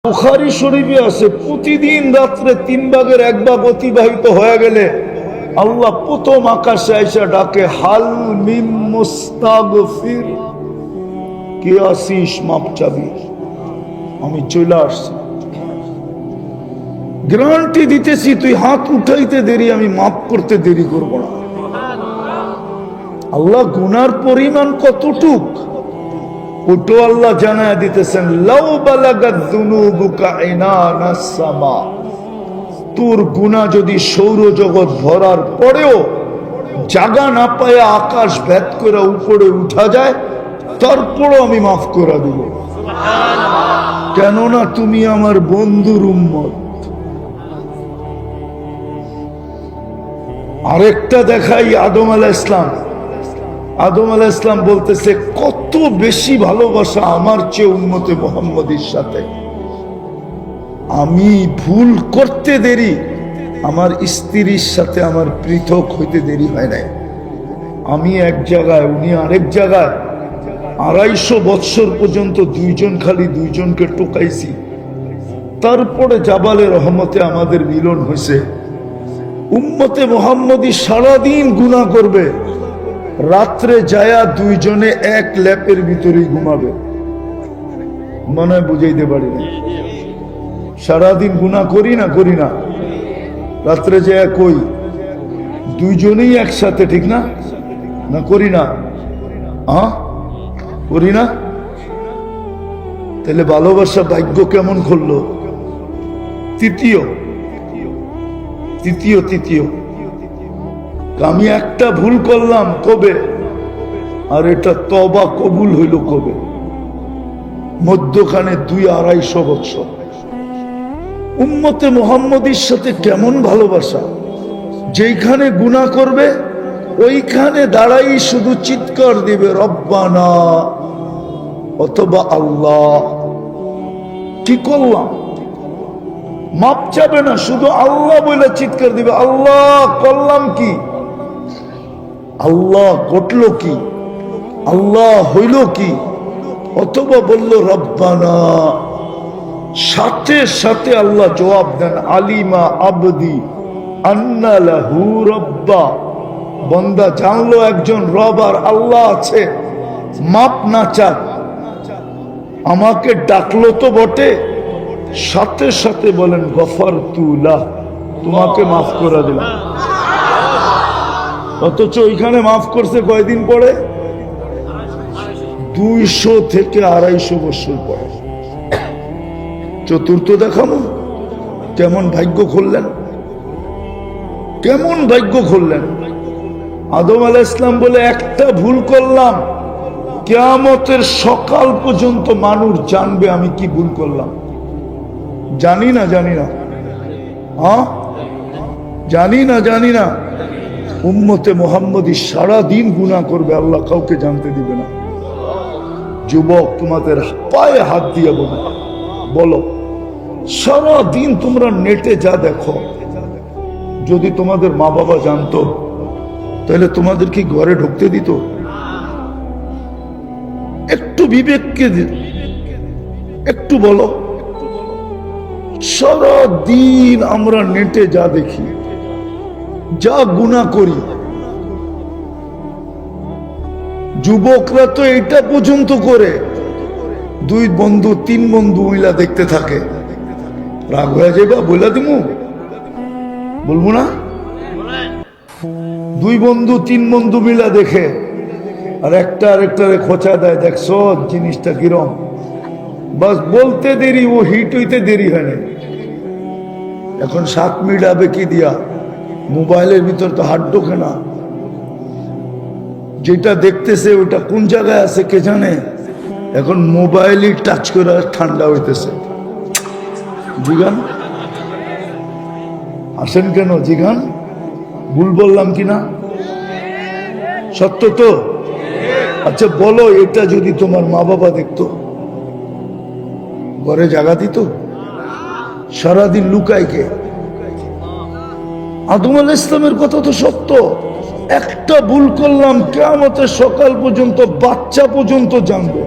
বুখারী শরীফে আছে প্রতিদিন রাত্রে 3 ভাগের 1 ভাগ অতিবাহিত হয়ে গেলে আল্লাহ প্রথম আকাশে আইসা ডাকে, হাল মিম মুস্তাগফির, কে আসিস মাপ চাবি? আমি চলে আসছি, গ্যারান্টি দিতেছি তুই হাত উঠাইতে দেরি, আমি মাফ করতে দেরি করব না। আল্লাহ গুনার পরিমাণ কতটুক ওটো আল্লাহ জানায় দিতেছেন, লাউ বালাগাত যুনুবুকা ইনানাস সামা, তোর গুনাহ যদি সৌরজগৎ ভরার পরেও জায়গা না পায় আকাশ ভেদ করে উপরে উঠা যায়, তারপরও আমি মাফ করে দেব, কেননা তুমি আমার বন্ধুর উম্মত। আরেকটা দেখাই, আদম আলাইহিস সালাম। আদম আলাইহিস সালাম বলতেছে, কত বেশি ভালোবাসা আমার চেয়ে উম্মতে মুহাম্মদের সাথে। আমি ভুল করতে দেরি, আমার স্ত্রীর সাথে আমার পৃথক হইতে দেরি হয় নাই। আমি এক জায়গায়, উনি আরেক জায়গায়, 250 বৎসর পর্যন্ত দুইজনকে টোকাইছি, তারপরে জাবালে রহমতে আমাদের মিলন হয়েছে। উম্মতে মুহাম্মদী সারাদিন গুনাহ করবে, রাত্রে যায়া দুইজনে এক ল্যাপের ভিতরেই ঘুমাবে। মনে হয় বুঝাইতে পারি না, সারাদিন গুনাহ করি না, রাত্রে যায়া কই দুইজনেই একসাথে, ঠিক না? না করি না? করি না? তাহলে ভালোবাসা ভাগ্য কেমন করলো? তৃতীয় আমি একটা ভুল করলাম কবে, আর এটা তওবা কবুল হইল কবে? মধ্যখানে 200-250 বছর। উম্মতে মুহাম্মদীর সাথে কেমন ভালোবাসা, যেখানে গুনাহ করবে ওইখানে দাঁড়াই শুধু চিৎকার দিবে রব্বানা অথবা আল্লাহ, কি করলাম? মাপ চাবে না, শুধু আল্লাহ বলে চিৎকার দিবে, আল্লাহ করলাম কি, আল্লাহ ঘটলো কি, আল্লাহ হইল কি, অথবা বলল রব্বানা। সাথে সাথে আল্লাহ জবাব দেন, আলিমা আবদি আন্না লাহু রব্বা, বান্দা জানলো একজন রব আর আল্লাহ আছে, মাপ না চাক, আমাকে ডাকলো তো বটে, সাথে সাথে বলেন গফারতু লাহ, তোমাকে মাফ করে দিলাম। অথচ ওইখানে মাফ করছে কয়দিন পরে? 200 থেকে 250 বছর পরে। চতুর্থ দেখাবো কেমন ভাগ্য খুললেন, কেমন ভাগ্য খুললেন। আদম আলাইহিস সালাম বলে, একটা ভুল করলাম, কিয়ামতের সকাল পর্যন্ত মানুষ জানবে আমি কি ভুল করলাম। জানি না জানি না। উম্মতে মুহাম্মদী সারাদিন গুনাহ করবে, আল্লাহ কাউকে জানতে দিবে না। যুবক, তোমাদের পায়ে হাত দিয়ে বলো, সারাদিন তোমরা নেটে যা দেখো, যদি তোমাদের মা বাবা জানতো তাহলে তোমাদের কি ঘরে ঢুকতে দিত? একটু বিবেককে একটু বলো। সারাদিন আমরা নেটে যা দেখি, যা গুনাহ করি, যুবকরা তো এটা পর্যন্ত করে, 2 বন্ধু 3 বন্ধু মিলা দেখতে থাকে। রাগ হয়ে যাবে, বলে দিমু, বলবো না? 2 বন্ধু 3 বন্ধু মিলা দেখে, আর একটা আরেকটারে খোঁচা দেয়, দেখছো জিনিসটা কিরম। বাস বলতে দেরি, ও হিট হইতে দেরি হয় না। এখন 7 মিনিট আবে কি দিয়া, মোবাইলের ভিতর তো হাত ঢোকে না। যেটা দেখতেছে ওটা কোন জায়গায় আছে কে জানে। এখন মোবাইলই টাচ করে ঠান্ডা হইতেছে। জিগান আসেন কেন? জিগান ভুল বললাম কিনা? সত্য তো? আচ্ছা বলো, এটা যদি তোমার মা বাবা দেখতো, ঘরে জায়গা দিত? সারাদিন লুকায় কে? আদম আলাইহিস সালামের কথা তো সত্য। একটা ভুল করলাম, কিয়ামতের সকাল পর্যন্ত বাচ্চা পর্যন্ত জানবে।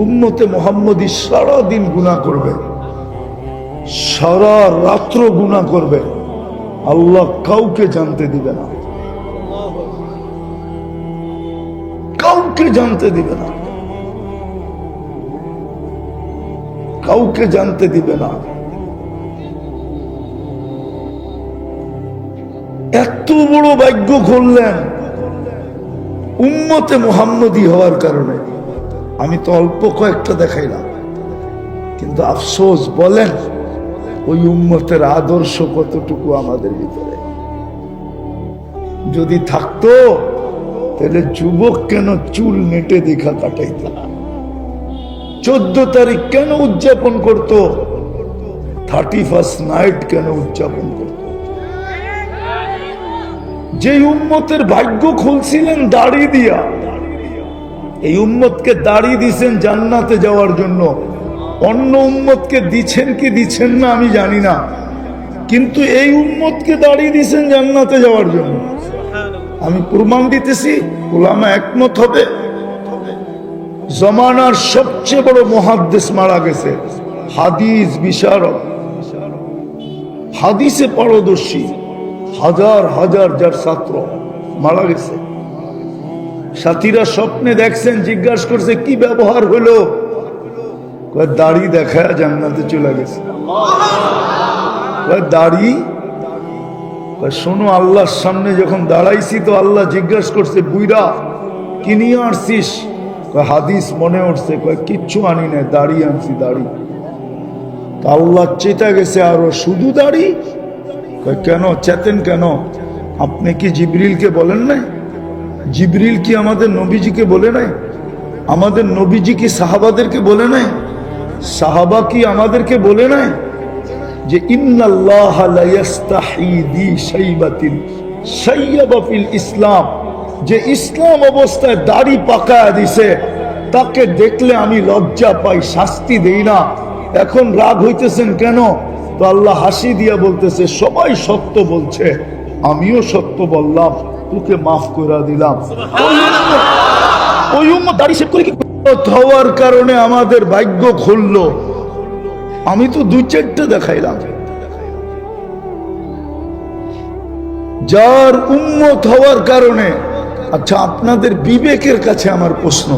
উম্মতে মুহাম্মদী সারা দিন গুনাহ করবে, সারা রাত্র গুনাহ করবে, আল্লাহ কাউকে জানতে দিবে না, কাউকে জানতে দিবে না, কাউকে জানতে দিবে না। এত বড় ভাগ্য করলেন উম্মতে মুহাম্মদী হওয়ার কারণে। আমি তো অল্প কয়েকটা দেখাইলাম, কিন্তু আফসোস, বলেন ওই উম্মতের আদর্শ কতটুকু আমাদের ভিতরে? যদি থাকতো তাহলে যুবক কেন চুল নেটে দেখা কাটাইত? 14 তারিখ কেন উদযাপন করত? 31st নাইট কেন উদযাপন করত? যে উম্মতের ভাগ্য খুলছিলেন দাড়ি দিয়া, এই উম্মতকে দাড়ি দিছেন জান্নাতে যাওয়ার জন্য। অন্য উম্মতকে দিচ্ছেন কি দিচ্ছেন না আমি জানি না, কিন্তু এই উম্মতকে দাড়ি দিছেন জান্নাতে যাওয়ার জন্য। আমি প্রমাণ দিতেছি, উলামা একমত হবে। জমানার সবচেয়ে বড় মুহাদ্দিস মারা গেছে, হাদিস বিশারদ, হাদিসে পারদর্শী, হাজার হাজার যার ছাত্র মারা গেছে। সাথীরা স্বপ্নে দেখছেন, জিজ্ঞাসা করছে কি ব্যবহার হলো? দাড়ি দেখায় জান্নাতে চলে গেছে। দাড়ি, শোনো, আল্লাহর সামনে যখন দাঁড়াইছি তো আল্লাহ জিজ্ঞাসা করছে, বুইরা কি নিয়ে আসছিস? হাদিস মনে উঠছে। কিচ্ছু আনি না, দাড়ি আনছি, দাড়ি। আল্লাহ চেতা গেছে, আরো শুধু দাড়ি? কেন চেতেন কেন? আপনি কি জিবরিলকে বলেন নাই? জিবরিল কি আমাদের নবীজিকে বলে নাই? আমাদের নবীজি কি সাহাবাদেরকে বলে নাই? সাহাবা কি আমাদেরকে বলে নাই যে ইন্নাল্লাহা লা ইস্তাহি দি শাইবাতিন শাইয়াবা ফিল ইসলাম, যে ইসলাম অবস্থায় দাড়ি পাকায়া দিছে তাকে দেখলে আমি লজ্জা পাই, শাস্তি দেই না। এখন রাগ হইতেছেন কেন? তো আল্লাহ হাসি দিয়া বলতেছে, সবাই সত্য বলছে, আমিও সত্য বললাম, তোকে মাফ করে দিলাম। ওই উম্মত দাড়ি শেভ করে কি হওয়ার কারণে আমাদের ভাগ্য খুললো। আমি তো 2-4টা দেখাইলাম। যার উম্মত হওয়ার কারণে, আচ্ছা আপনাদের বিবেকের কাছে আমার প্রশ্ন,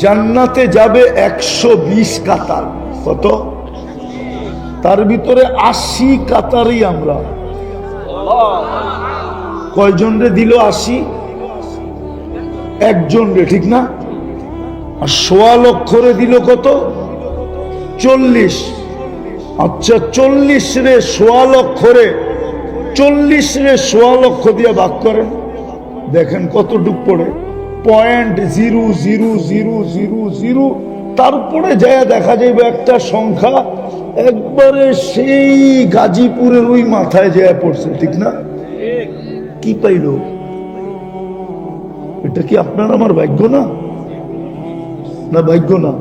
জান্নাতে যাবে 120 কাতার, কত? তার ভিতরে 80 কাতারই আমরা। কয়জন রে দিল 80? একজন রে, ঠিক না? আর 1.25 লক্ষ রে দিল কত? 40। আচ্ছা 40 রে 1.25 লক্ষ রে, 40 রে 1.25 লক্ষ দিয়ে ভাগ করেন, দেখেন কতটুক পড়ে। 0.0000। তারপরে যায় দেখা যাবে একটা সংখ্যা একবারে সেই গাজীপুরের ওই মাথায় যায় পড়ছে, ঠিক না? কি পাইল? এটা কি আপনার আমার ভাগ্য না? না ভাগ্য না?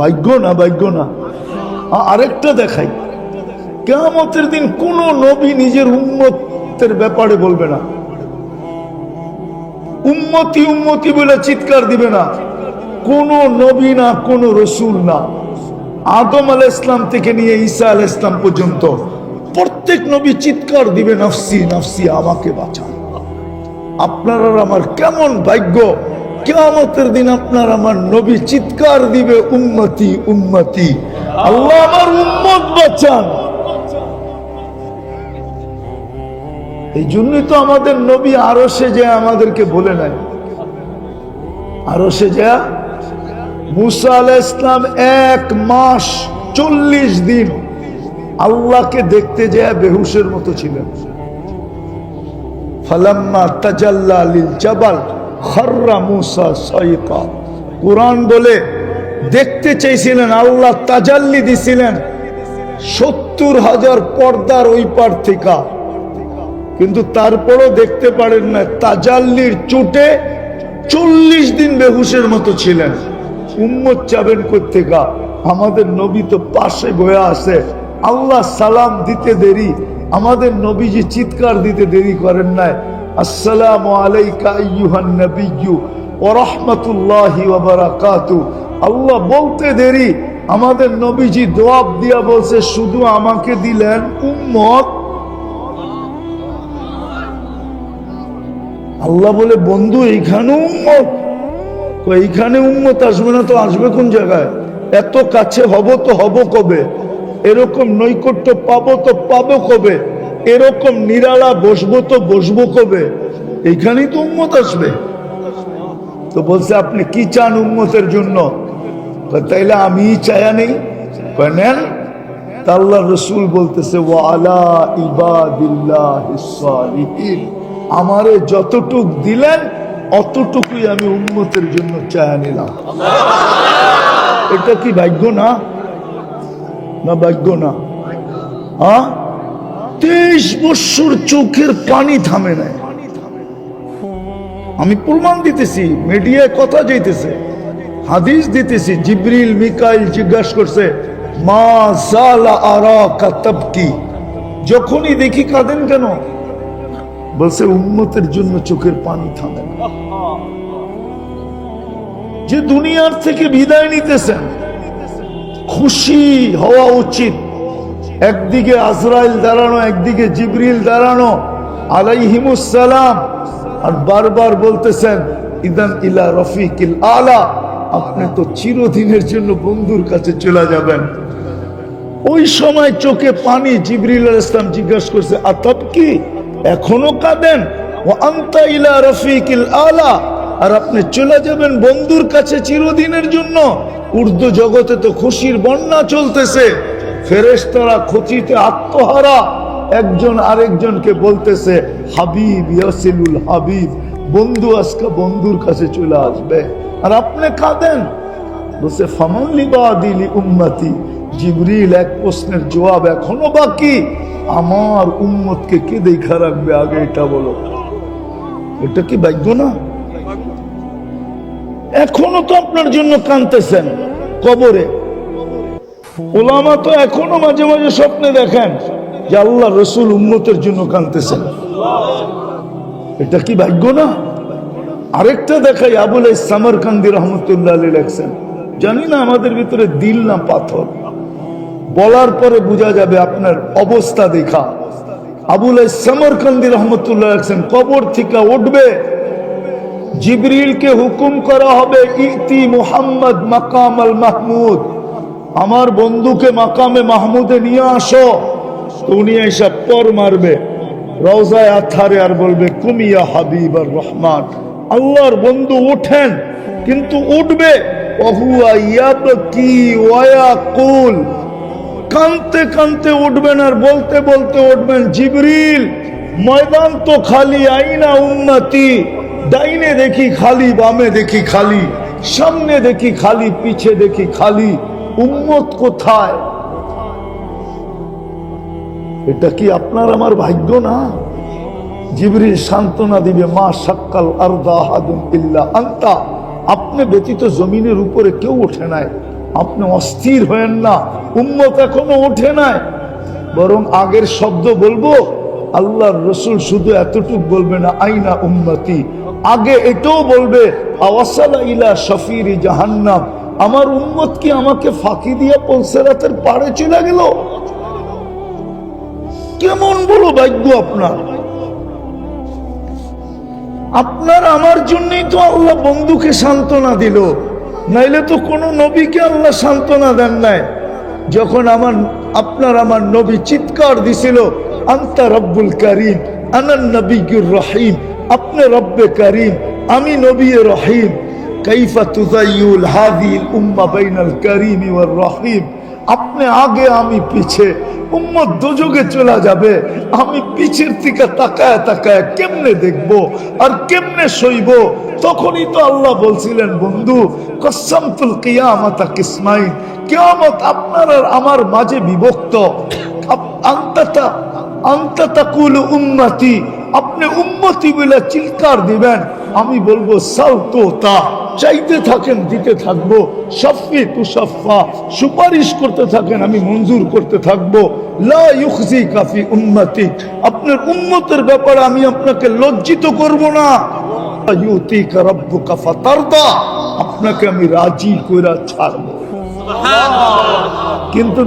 ভাগ্য না, ভাগ্য না। আরেকটা দেখাই, কিয়ামতের দিন কোন নবী নিজের উম্মতের ব্যাপারে বলবে না, উম্মতি উম্মতি বলে চিৎকার দিবে না। কোন নবী না, কোন রসুল না, আদম আলাইহিস সালাম থেকে নিয়ে ঈসা আলাইহিস সালাম পর্যন্ত প্রত্যেক নবী চিৎকার দিবে, নফসি নফসি, আমাকে বাঁচান। আপনার আর আমার কেমন ভাগ্য, কিয়ামতের দিন আপনার আমার নবী চিৎকার দিবে, উম্মতি উম্মতি, আল্লাহ আমার উম্মত বাঁচান। এই জন্যই তো আমাদের নবী আরশে যায় আমাদেরকে বলে নাই, আরশে যায় মুসা আলাইহিস সালাম 1 মাস 40 দিন আল্লাহকে দেখতে যায় বেহুশের মতো ছিলেন। ফালাম্মা তাজাল্লা লিল জাবাল খাররা মুসা সাইকা। কুরআন বলে দেখতে চাইছিলেন, আল্লাহ তাজাল্লি দিছিলেন 70,000 পর্দার ওই পার থেকে, কিন্তু তারপরও দেখতে পারেন না। তাজাল্লির চোটে 40 দিন বেহুশের মতো ছিলেন। উম্মত চাবেন কোত্থেকা? আমাদের নবী তো পাশে বয়ে আছে, আল্লাহ সালাম দিতে দেরি, আমাদের নবীজি চিৎকার দিতে দেরি করেন নাই, আসসালামু আলাইকা আইয়ুহান নবিয়্যু ওয়া রাহমাতুল্লাহি ওয়া বারাকাতুহু। আল্লাহ বলতে দেরি, আমাদের নবীজি দোয়াব দিয়া বলছে শুধু আমাকে দিলেন উম্মত। আল্লাহ বলে বন্ধু এইখানে উম্মত, এইখানে উম্মত আসবে না তো আসবে কোন জায়গায়? এত কাছে হব তো হব কবে? এরকম নৈকট্য পাবো তো পাবো কবে? এরকম নিরালা বসবো তো বসবো কবে? এইখানেই তো উম্মত আসবে। তো বলছে আপনি কি চান উম্মতের জন্য? তাইলে আমি চায়া নেই, নেন। আল্লাহ রসুল বলতেছে ওয়া আলা ইবাদিল্লাহিস সালিহিন, আমারে যতটুক দিলেন অতটুকুই আমি উম্মতের জন্য চায়া নিলাম। এটা কি ভাগ্য না? না ভাগ্য না? 23 বছর চোখের পানি থামে নাই। আমি প্রমাণ দিতেছি, মিডিয়ায় কথা যাইতেছে, হাদিস দিতেছি। জিবরিল মিকাইল জিজ্ঞাসা করছে মা জালা আরাকা তাবকি, যখনই দেখি কাঁদেন কেন? বলছে উম্মতের জন্য চোখের পানি থামে না। যে দুনিয়ার থেকে বিদায় নিতেছেন, খুশি হওয়া উচিত। একদিকে আজরাইল দাঁড়ানো, একদিকে জিবরিল দাঁড়ানো আলাইহিমুস সালাম, আর বারবার বলতেছেন ইদান ইলা রফিকিল আলা, আপনি তো চিরদিনের জন্য বন্ধুর কাছে চলে যাবেন। ওই সময় চোখে পানি। জিবরিল আলাইহিস সালাম জিজ্ঞাসা করছে আতাব কি, এখনো কাঁদেন? ওয়া আনতা ইলা রফিকিল আলা, আর আপনি চলে যাবেন বন্ধুর কাছে চিরদিনের জন্য। উর্দু জগতে তো খুশির বন্যা চলতেছে, ফেরেশতারা খুশিতে আত্মহারা, একজন আরেকজনকে বলতেছে হাবিব ইয়াসিলুল হাবিব, বন্ধু আজকে বন্ধুর কাছে চলে আসবে, আর আপনি কাঁদেন। বলছে ফামান লিবাদিলি উম্মতি। জিবরিল এক প্রশ্নের জবাব এখনো বাকি, আমার উম্মতকে কে দেখা রাখবে আগে এটা বলো। এটা কি ভাগ্য না? এখনো তো আপনার জন্য কাঁদতেছেন কবরে। ওলামা তো এখনো মাঝে মাঝে স্বপ্নে দেখেন যে আল্লাহ রসুল উম্মতের জন্য কাঁদতেছেন। এটা কি ভাগ্য না? আরেকটা দেখাই, আবুল সামরকান্দি রহমতুল্লাহ আলাইহি লেখছেন, জানি না আমাদের ভিতরে দিল না পাথর, বলার পরে বোঝা যাবে আপনার অবস্থা দেখা। আবুল সামরকান্দি রহমতুল্লাহ লেখছেন কবর থেকে উঠবে, জিবরিলকে হুকুম করা হবে ইতি মুহাম্মদ মাকাম আল মাহমুদ, আমার বন্ধুকে মাকামে মাহমুদে নিয়ে আসো। তো উনি এসে পর মারবে রওজায় আথারে, আর বলবে কুমিয়া হাবিব আর রহমান, আল্লাহর বন্ধু ওঠেন। কিন্তু উঠবে ওহুয়া ইয়াবকি ওয়া ইয়াকুল, কানতে কানতে উঠবেন আর বলতে বলতে উঠবেন জিবরিল ময়দান তো খালি, আইনা উম্মতি, ডাইনে দেখি খালি, বামে দেখি খালি, সামনে দেখি খালি, পিছে দেখি খালি, উম্মত কোথায়? এটা কি আপনার আমার ভাগ্য না? জিবরিল সান্ত্বনা দিবে মা শাক্কাল আরদা আহাদুন ইল্লা আনতা, আপনি ব্যতীত জমিনের উপরে কেউ ওঠে নাই, আপনি অস্থির হয়েন না, উম্মত এখনো ওঠে নাই। বরং আগের শব্দ বলবো, আল্লাহর রসুল শুধু এতটুক বলবে না আইনা উম্মতি, আগে এটাও বলবে আওয়াসালা ইলা শফিরি জাহান্নাম, আমার উম্মত কি আমাকে ফাঁকি দিয়ে পলসেরাতের পাড়ে চলে গেল? কেমন বলো ভাগ্য আপনার! আপনার আমার জন্যই তো আল্লাহ বন্ধুকে সান্ত্বনা দিল, নাইলে তো কোনো নবীকে আল্লাহ সান্ত্বনা দেন নাই। যখন আপনার আমার নবী চিৎকার দিছিল আনতা রব্বুল করিম আনান নবিয়্যুর রহিম, আপনি রব্বে করিম আমি নবী রহিম, কাইফা তুযায়্যুল হাযিহিল উম্মাহ বাইনাল করিম ওয়ার রহিম, আপনি আগে আমি পিছে, উম্মত দোজখে চলে যাবে, আমি পিছের থেকে তাকায় তাকায় কেমনে দেখবো আর কেমনে সইব? তখনই তো আল্লাহ বলছিলেন বন্ধু কসসামতুল কিয়ামাতা কিসমাইন, কিয়ামত আপনার আর আমার মাঝে বিভক্ত। আনতা তাকুলু উম্মতি, আপনি উম্মতি বলে চিৎকার দিবেন, আমি বলবো সাল তো তা, চাইতে থাকেন দিতে থাকবো, শাফি তুশাফা, সুপারিশ করতে থাকেন আমি মঞ্জুর করতে থাকবো। লা ইউখজিকা ফি উম্মতি, আপনার উম্মতের ব্যাপারে আমি আপনাকে লজ্জিত করব না। ইউতিকা রাব্বুকা ফাতারদা, আপনাকে আমি রাজি কইরা ছাড়বো। কিন্তু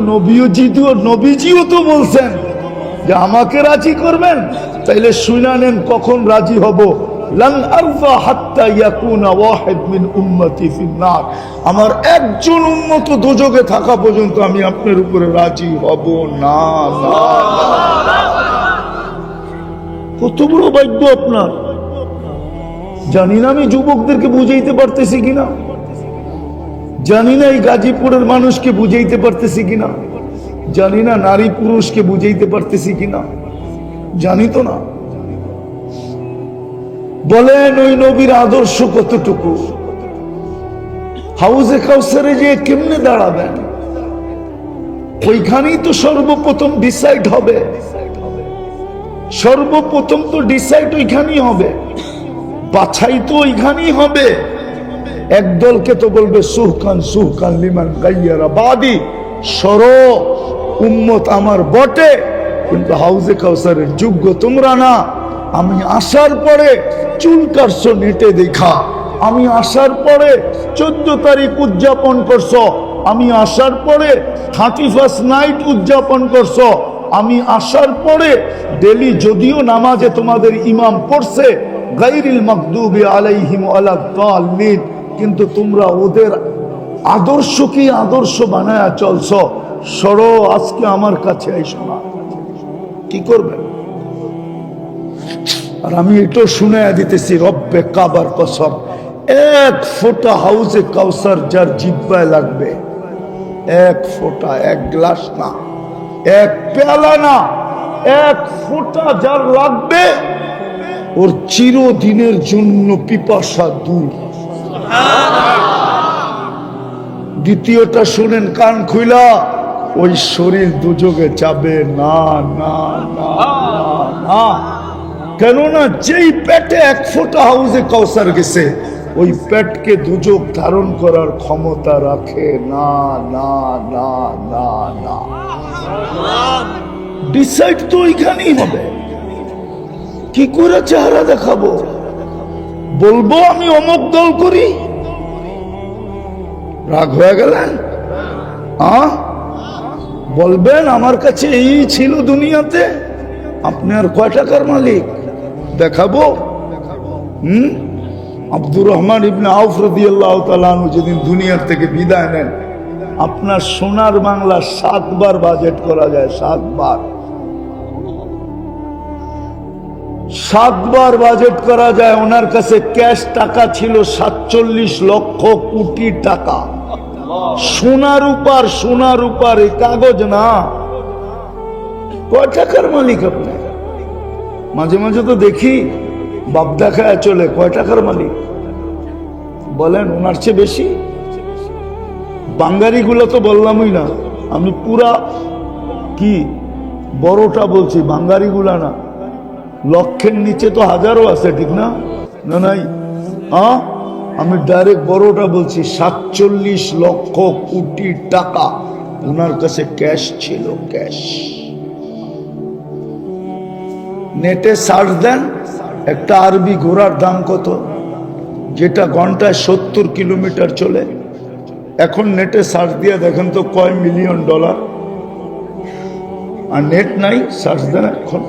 নবীজিও তো বলছেন যে আমাকে রাজি করবেন, তাইলে শুনা নেন কখন রাজি হব। লান আরফা হাত্তা ইয়াকুনা ওয়াহিদ মিন উম্মতি ফিন্নার, আমার একজন উম্মত দোজখে থাকা পর্যন্ত আমি আপনার উপরে রাজি হব না। কত বড় ভাগ্য আপনার! জানি না আমি যুবকদেরকে বুঝাইতে পারতেছি কিনা, জানি না এই গাজীপুরের মানুষকে বুঝাইতে পারতেছি কিনা, জানি না নারী পুরুষকে বুঝাইতে পারতেছি কিনা, জানি তো না। বলেন ওই নবীর আদর্শ কতটুকু? হাউজে কাউসারে যে কেমনে দাঁড়াবেন, ওইখানেই তো সর্বপ্রথম ডিসাইড হবে। সর্বপ্রথম তো ডিসাইড ওইখানেই হবে, বাছাই তো ওইখানেই হবে। একদলকে তো বলবে সুহকান সুহকান লিমান গাইয়ারা বাদি, সর উম্মত আমার বটে, কিন্তু হাউজে কাউসারের যোগ্য তোমরা না। আমি আসার পরে চুল কাটছো নেটে দেখা, আমি আসার পরে 14 তারিখ উদযাপন করছো, আমি আসার পরে 31st নাইট উদযাপন করছো, আমি আসার পরে ডেলি যদিও নামাজে তোমাদের ইমাম পড়ছে গায়রিল মাগদুবি আলাইহিম ওয়ালাদ-দাল্লিন, কিন্তু তোমরা ওদের আদর্শকে আদর্শ বানায়া চলছো। সরো, আজকে আমার কাছে আইসো না। কি করবেন? আর আমি এটাও শুনে দিতেছি, রব্বে কাবার কসম, এক ফোঁটা হাউজে কাউসার যার জিব্বায় লাগবে, এক ফোঁটা, এক গ্লাস না, এক পেয়ালা না, এক ফোঁটা যার লাগবে, ওর চিরদিনের জন্য পিপাসা দূর। দ্বিতীয়টা শুনেন কান খুইলা, ওই শরীর দুযোগে যাবে না, না, না, না। কেননা যেই পেটে এক ফোঁটা হাউজে কাউসার গেছে, ওই পেটকে দুযোগ ধারণ করার ক্ষমতা রাখে না, না, না, না, না। ডিসাইড তো ওইখানেই হবে। কি করে চেহারা দেখাবো? বলবো আমি অমুক দল করি? রাগ হয়ে গেলেন? বলবেন আমার কাছে এই ছিল দুনিয়াতে, আপনি আর কয় টাকার মালিক দেখাবো? আব্দুর রহমান ইবনে আউফ রাদিয়াল্লাহু তাআলা আনহু যেদিন দুনিয়ার থেকে বিদায় নেন, আপনার সোনার বাংলা 7 বার বাজেট করা যায়, 7 বার, 7 বার বাজেট করা যায়। ওনার কাছে ক্যাশ টাকা ছিল 47 লক্ষ কোটি টাকা, সোনার উপর, এই কাগজ না। কয় টাকার মালিক আপনি? মাঝে মাঝে তো দেখি বাপ দেখায় চলে, কয় টাকার মালিক বলেন? ওনার চেয়ে বেশি। বাঙ্গারি গুলো তো বললামই না, আমি পুরা কি বড়টা বলছি, বাঙ্গারি গুলা না। লক্ষের নিচে তো হাজারও আছে, ঠিক না? না নাই, আমি ডাইরেক্ট বড়টা বলছি। 47 লক্ষ কোটি টাকা ওনার কাছে ক্যাশ ছিল, ক্যাশ। নেটে সার্চ দেন, একটা আরবি ঘোড়ার দাম কত, যেটা ঘন্টায় 70 কিলোমিটার চলে। এখন নেটে সার্চ দিয়ে দেখেন তো কয় $1 মিলিয়ন। আর নেট নাই, সার্চ দেন এখন।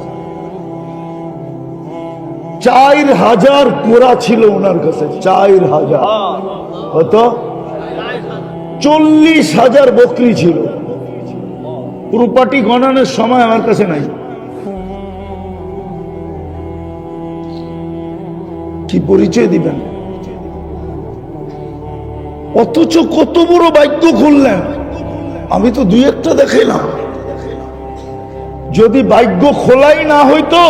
4000 ঘোড়া ছিল ওনার কাছে, 4000। কত? 40,000 বকরি ছিল। প্রপার্টি গণনের সময় আমার কাছে নাই। কি পরিচয় দিবেন? অথচ কত বড় ভাগ্য খুললেন। আমি তো 2-1টা দেখাইলাম। যদি ভাগ্য খোলাই না হইতো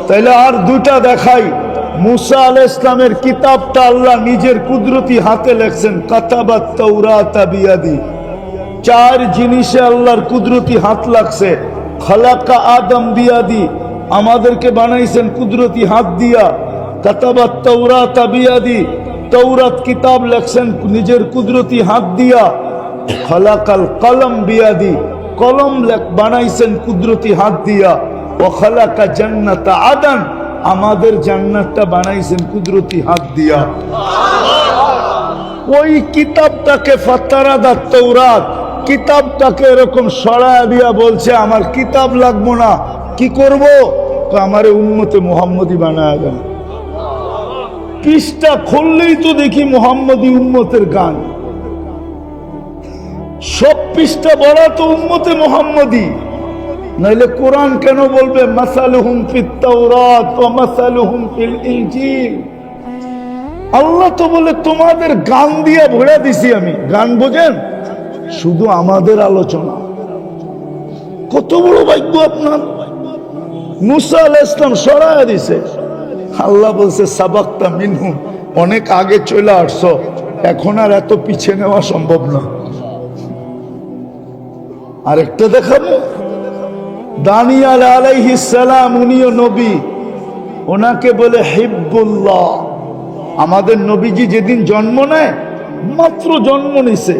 তাহলে আর 2টা দেখাই। মুসা আলাইহিস সালামের কিতাবটা আল্লাহ নিজের কুদরতি হাতে লেখছেন, কাতাবাত তাওরাতা বিয়াদি। 4 জিনিসে আল্লাহর কুদরতি হাত লাগছে। খালাকা আদম বিয়াদি, আমাদেরকে বানাইছেন কুদরতি হাত দিয়া। কাতাবাত তাওরাতা বিয়াদি, তৌরাত কিতাব লেখছেন নিজের কুদরতি হাত দিয়া। খালাকাল কলম বিয়াদি, কলম বানাইছেন কুদরতি হাত দিয়া। ও খালাকা জান্নাত আদন, আমাদের জান্নাতটা বানাইছেন কুদরতি হাত দিয়া। ওই কিতাবটাকে ফাতারাদাত তাওরাত কিতাবটাকে এরকম সরায়া দিয়া বলছে আমার কিতাব লাগবো না, কি করব? আমারে উম্মতে মুহাম্মদী বানায়া দেন। পৃষ্ঠা খুললেই তো দেখি মুহাম্মদী উম্মতের গান, সব পৃষ্ঠা বড়া তো উম্মতে মুহাম্মদী। নাইলে কোরআন কেন বলবে মাসালুহুম ফিত তাওরাত ওয়া মাসালুহুম ফিল ইনজিল? আল্লাহ তো বলে তোমাদের গান দিয়া ভরে দিছি আমি। গান বোঝেন? শুধু আমাদের আলোচনা। কত বড় ভাগ্য আপনার! মুসা আলাইহিস সালাম সরায়া দিছে, আল্লাহ বলছে সাবাক্তা মিনহুম, অনেক আগে চলে আসছো, এখন আর এত পিছে নেওয়া সম্ভব না। আরেকটা দেখাবো, দানিয়াল আলাইহিস সালাম, উনিও নবী, ওনাকে বলে হিব্বুল্লাহ। আমাদের নবীজি যেদিন জন্ম নেয়, মাত্র জন্ম নিছে,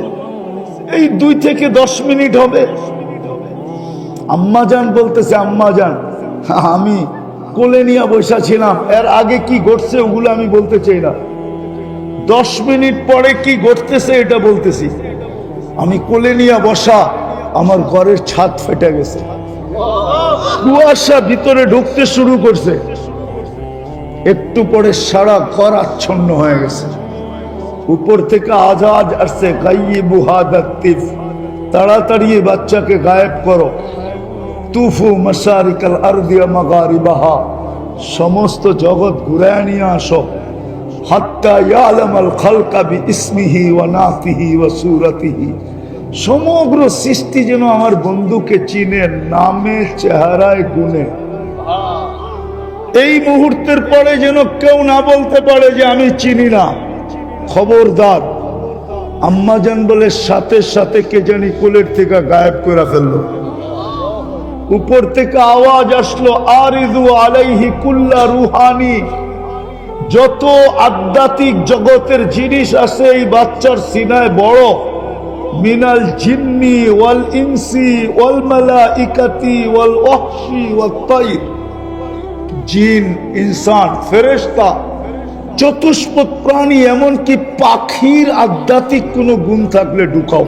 এই 2 থেকে 10 মিনিট হবে, আম্মাজান বলতেছে আম্মাজান আমি কোলে নিয়ে বসা ছিলাম, এর আগে কি ঘটছে ওগুলো আমি বলতে চাই না, 10 মিনিট পরে কি ঘটতেছে এটা বলতেছি। আমি কোলে নিয়ে বসা, আমার ঘরের ছাদ ফেটে গেছে, কুয়াশা ভিতরে ঢুকতে শুরু করছে, একটু পরে সারা ঘর আচ্ছন্ন হয়ে গেছে। উপর থেকে আওয়াজ আসছে গাইয়িবু হাদা তিফ, তাড়াতাড়ি এই বাচ্চাকে গায়েব করো। তুফু মাশারিকাল আরদি ওয়া মাগারিবাহা, সমস্ত জগৎ ঘুরায় নিয়ে আসো। হাত্তা ইয়ালামাল খালকা বিইসমিহি ওয়া নাতিহি ওয়া সূরাতিহি, সমগ্র সৃষ্টি যেন আমার বন্ধুকে চিনে, নামে চেহারায় গুণে। এই মুহূর্তের পরে যেন কেউ না বলতে পারে যে আমি চিনি না। খবরদার। আম্মাজান বলে সাথে সাথে কে জানি কোলের থেকে গায়েব করে ফেললো। উপর থেকে আওয়াজ আসলো আরিদু আলাইহি কুল্লা রুহানি, যত আধ্যাত্মিক জগতের জিনিস আছে এই বাচ্চার সিনায় বড়, মিনাল জিন্নি ওয়াল ইনসি ওয়াল মালাইকাতি ওয়াল ওয়াহশি ওয়াত তাইর, জিন, ইনসান, ফেরেশতা, চতুষ্পদ প্রাণী, এমনকি পাখির আধ্যাত্মিক কোন গুণ থাকলে ঢুকাও।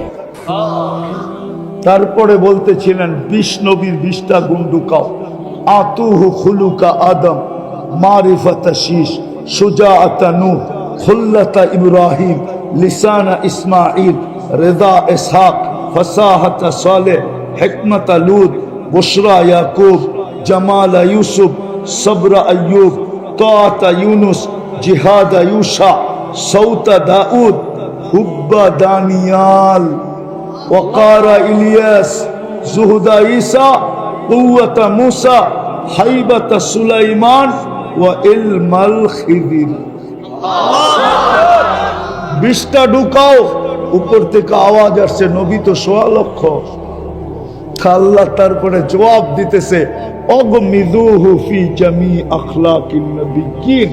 তারপরে বলতেছিলেন 20 নবীর 20টা গুণ ঢুকাও। আতুহু খুলুকা আদম, মারিফাতা শীশ, সুজাআতা নূহ, খুল্লাতা ইব্রাহিম, লিসানা ইসমাঈল, রিদা ইসহাক, ফাসাহাতা সালেহ, হিকমাতা লূত, বুশরা ইয়াকুব, জামালা ইউসুফ, সবরা আইয়ুব, তাআতা ইউনুস, জিহাদা ইউশা, সৌতা দাউদ, হুব্বা দানিয়াল, ওয়াকারা ইলিয়াস, জুহুদা ঈসা, কুওয়াতা মূসা, হাইবাতা সুলাইমান ওয়া ইলমাল খিদির। 20টা ঢুকাও। উপর থেকে আওয়াজ আসছে নবী তো 1.25 লক্ষ। আল্লাহ তারপরে জবাব দিতেছে অগমিদুহু ফি জামি আখলাকিন নবিয়্যিন,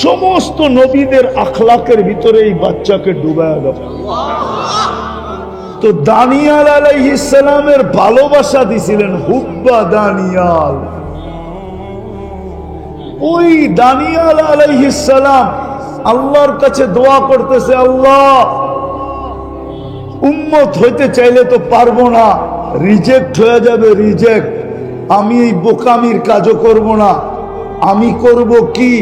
সমস্ত নবীদের আখলাকের ভিতরে এই বাচ্চাকে ডুবায়া দাও। তো দানিয়াল আলাইহিস সালামের ভালোবাসা দিছিলেন হুব্বা দানিয়াল। ওই দানিয়াল আলাইহিস সালাম আল্লাহর কাছে দোয়া করতেছে, আল্লাহ উম্মত হইতে চাইলে তো পারবো না, রিজেক্ট হয়ে যাবে, রিজেক্ট। আমি এই বোকামির কাজও করব না, আমি করব কি?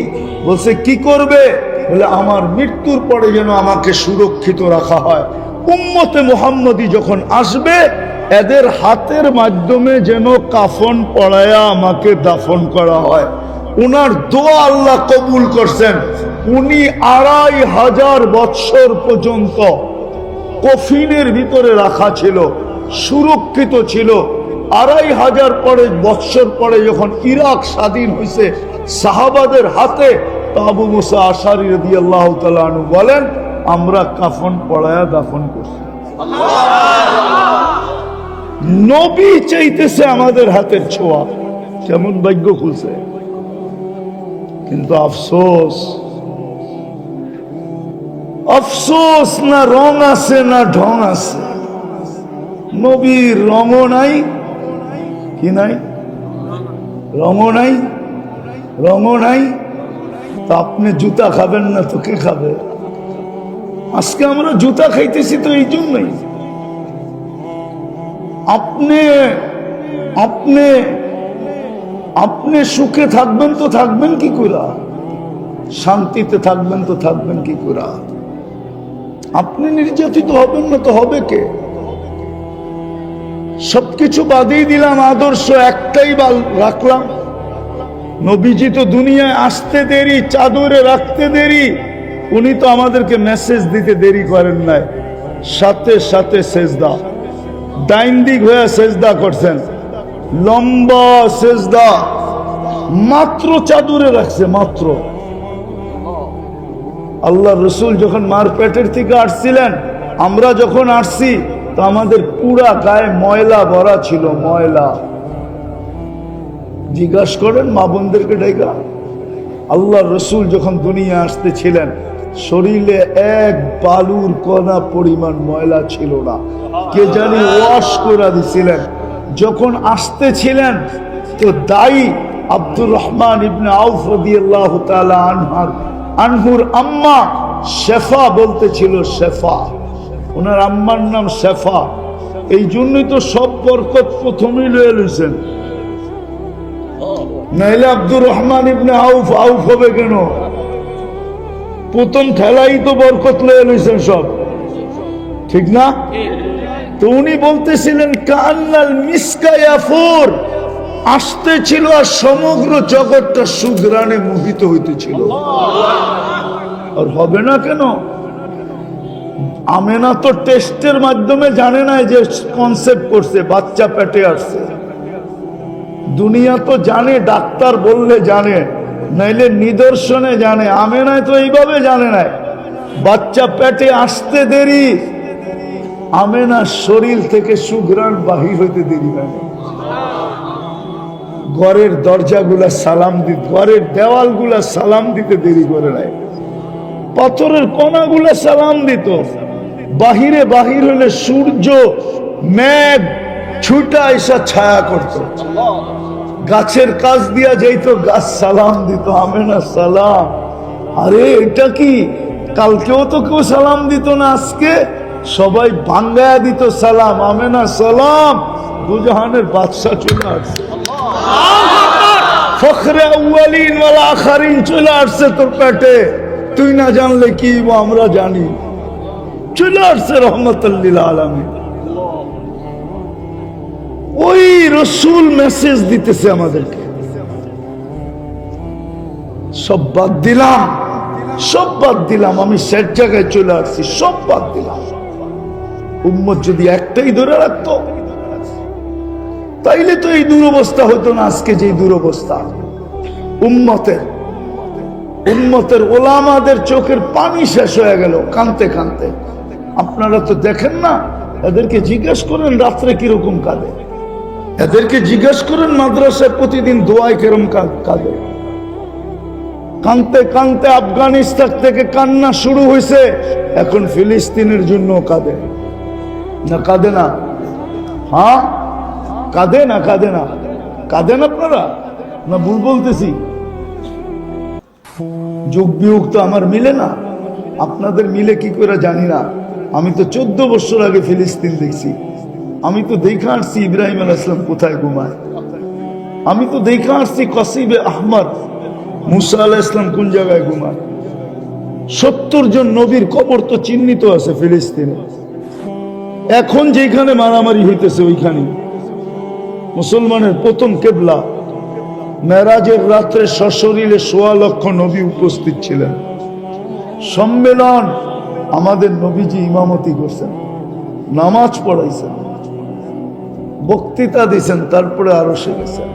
বলছে কি করবে? বলে আমার মৃত্যুর পরে যেন আমাকে সুরক্ষিত রাখা হয়, উম্মতে মুহাম্মদী যখন আসবে এদের হাতের মাধ্যমে যেন কাফন পড়ায়া আমাকে দাফন করা হয়। উনার দোয়া আল্লাহ কবুল করছেন। উনি 2500 বৎসর পর্যন্ত কফিনের ভিতরে রাখা ছিল, সুরক্ষিত ছিল। 2500 বৎসর পরে যখন ইরাক স্বাধীন হয়েছে সাহাবাদের হাতে, আবু মুসা আশারী রাদিয়াল্লাহু তাআলা আনহু বলেন আমরা কাফন পড়ায়া দাফন করছি। নবী চাইতেছে আমাদের হাতের ছোঁয়া, কেমন ভাগ্য খুলছে। কিন্তু আফসোস, আফসোস, না রং আছে না ঢং আছে। নবীর রঙও নাই, কি নাই? রঙও নাই, রঙও নাই, তো আপনি জুতা খাবেন না তো কে খাবে? আজকে আমরা জুতা খাইতেছি তো এই জন্যই। আপনি আপনি আপনি সুখে থাকবেন তো থাকবেন কি করে? শান্তিতে থাকবেন তো থাকবেন কি করে? আপনি নির্যাতিত হবেন না তো হবে কে? সবকিছু বাদেই দিলাম, আদর্শ একটাই রাখলাম। নবীজি তো দুনিয়ায় আসতে দেরি, চাদরে রাখতে দেরি, উনি তো আমাদেরকে মেসেজ দিতে দেরি করেন নাই, সাথে সাথে সেজদা, ডাইন দিক হয়ে সেজদা করছেন, লম্বা সেজদা, মাত্র চাদরে রাখছে, মাত্র। আল্লাহ রসুল যখন মার পেটের থেকে আসছিলেন, আমরা যখন আসছি তো আমাদের পুরা গায়ে ময়লা ভরা ছিল, ময়লা। জিজ্ঞাসা করেন মা বোনদেরকে ডাইকা, আল্লাহ রসুল যখন দুনিয়া আসতেছিলেন শরীরে এক বালুর কণা পরিমাণ ময়লা ছিল না, কে জানি ওয়াশ করে দিছিলেন। যখন আসতেছিলেন তো দায়ী আব্দুর রহমান ইবনে আউফ রাদিয়াল্লাহু তাআলা আনহুর আম্মা শেফা বলতেছিল, শেফা, ওনার আম্মার নাম শেফা। এই জন্যই তো সব বরকত প্রথমেই লয়ে লইছেন, নাইলে আব্দুর রহমান ইবনে আউফ আউফ হবে কেন? প্রথম খেলাই তো বরকত লয়ে লইছেন সব, ঠিক না? তো উনি বলতেছিলেন কান্নাল মিসকা ইয়াফুর, আসতেছিল আর সমগ্র জগৎটা সুঘ্রাণে মোহিত হইতেছিল। আর হবে না কেন? আমেনা তো টেস্টের মাধ্যমে জানে না যে কনসেপ্ট করছে, বাচ্চা পেটে আসছে। দুনিয়া তো জানে, ডাক্তার বললে জানে, নাইলে নিদর্শনে জানে। আমেনায় তো এইভাবে জানে না, বাচ্চা পেটে আসতে দেরি, আমেনার শরীর থেকে সুঘ্রাণ বাহির হইতে দেরি হয় না। ঘরের দরজাগুলা সালাম দিত, ঘরের দেওয়ালগুলা সালাম দিতে দেরি করে নাই, পাথরের কণাগুলা সালাম দিত। বাহিরে বাহির হলে সূর্য মেঘ ছুটা এসা ছায়া করত, গাছের কাছ দিয়া যাইতো, গাছ সালাম দিত, আমেনা সালাম। আরে এটা কি, কালকেও তো কেউ সালাম দিত না, আজকে সবাই ভাঙ্গায়া দিত সালাম, আমেনা সালাম। দুজাহানের বাদশা চলে আসছে, ফখরে আউয়ালিন ওয়াল আখিরিন চলে আসছে তোর পেটে। তুই না জানলে কি, আমরা জানি, চলে আসছে রহমাতুল লিল আলামিন। ওই রসুল মেসেজ দিতেছে আমাদেরকে। সব বাদ দিলাম, সব বাদ দিলাম, আমি সেট জায়গায় চলে আসছি, সব বাদ দিলাম। উম্মত যদি একটাই ধরে রাখতো তাইলে তো এই দুরবস্থা হতো না, আজকে যে দুরবস্থা। উম্মতের ওলামাদের চোখের পানি শেষ হয়ে গেল কাঁদতে কাঁদতে। আপনারা তো দেখেন না, এদেরকে জিজ্ঞেস করেন রাত্রে কিরকম কাঁদে, এদেরকে জিজ্ঞেস করেন মাদ্রাসায় প্রতিদিন দোয়ায় কিরকম কাঁদে। কাঁদতে কাঁদতে আফগানিস্তান থেকে কান্না শুরু হয়েছে, এখন ফিলিস্তিনের জন্য কাঁদে না? কাঁদে না? হ্যাঁ কাঁদে না? কাঁদে না? কাঁদেন আপনারা না ভুল বলতেছি? যোগ বিয়োগ তো আমার মিলে না, আপনাদের মিলে কি করে জানি না। আমি তো 14 বছর আগে ফিলিস্তিন দেখছি, আমি তো দেখা আসছি ইব্রাহিম আলাইহিস সালাম কোথায় ঘুমায়, আমি তো দেখা আসছি কসিবে আহমদ মুসা আলাইহিস সালাম কোন জায়গায় ঘুমায়। 70 জন নবীর কবর তো চিহ্নিত আছে ফিলিস্তিনে। এখন যেখানে মারামারি হইতেছে ওইখানে মুসলমানের প্রথম কেবলা। মেরাজের রাত্রে সশরীরে 1.25 লক্ষ নবী উপস্থিত ছিলেন। সম্মেলন আমাদের নবীজি ইমামতি করছেন, নামাজ পড়াইছেন, বক্তৃতা দিয়েছেন, তারপরে আরো গেছেন।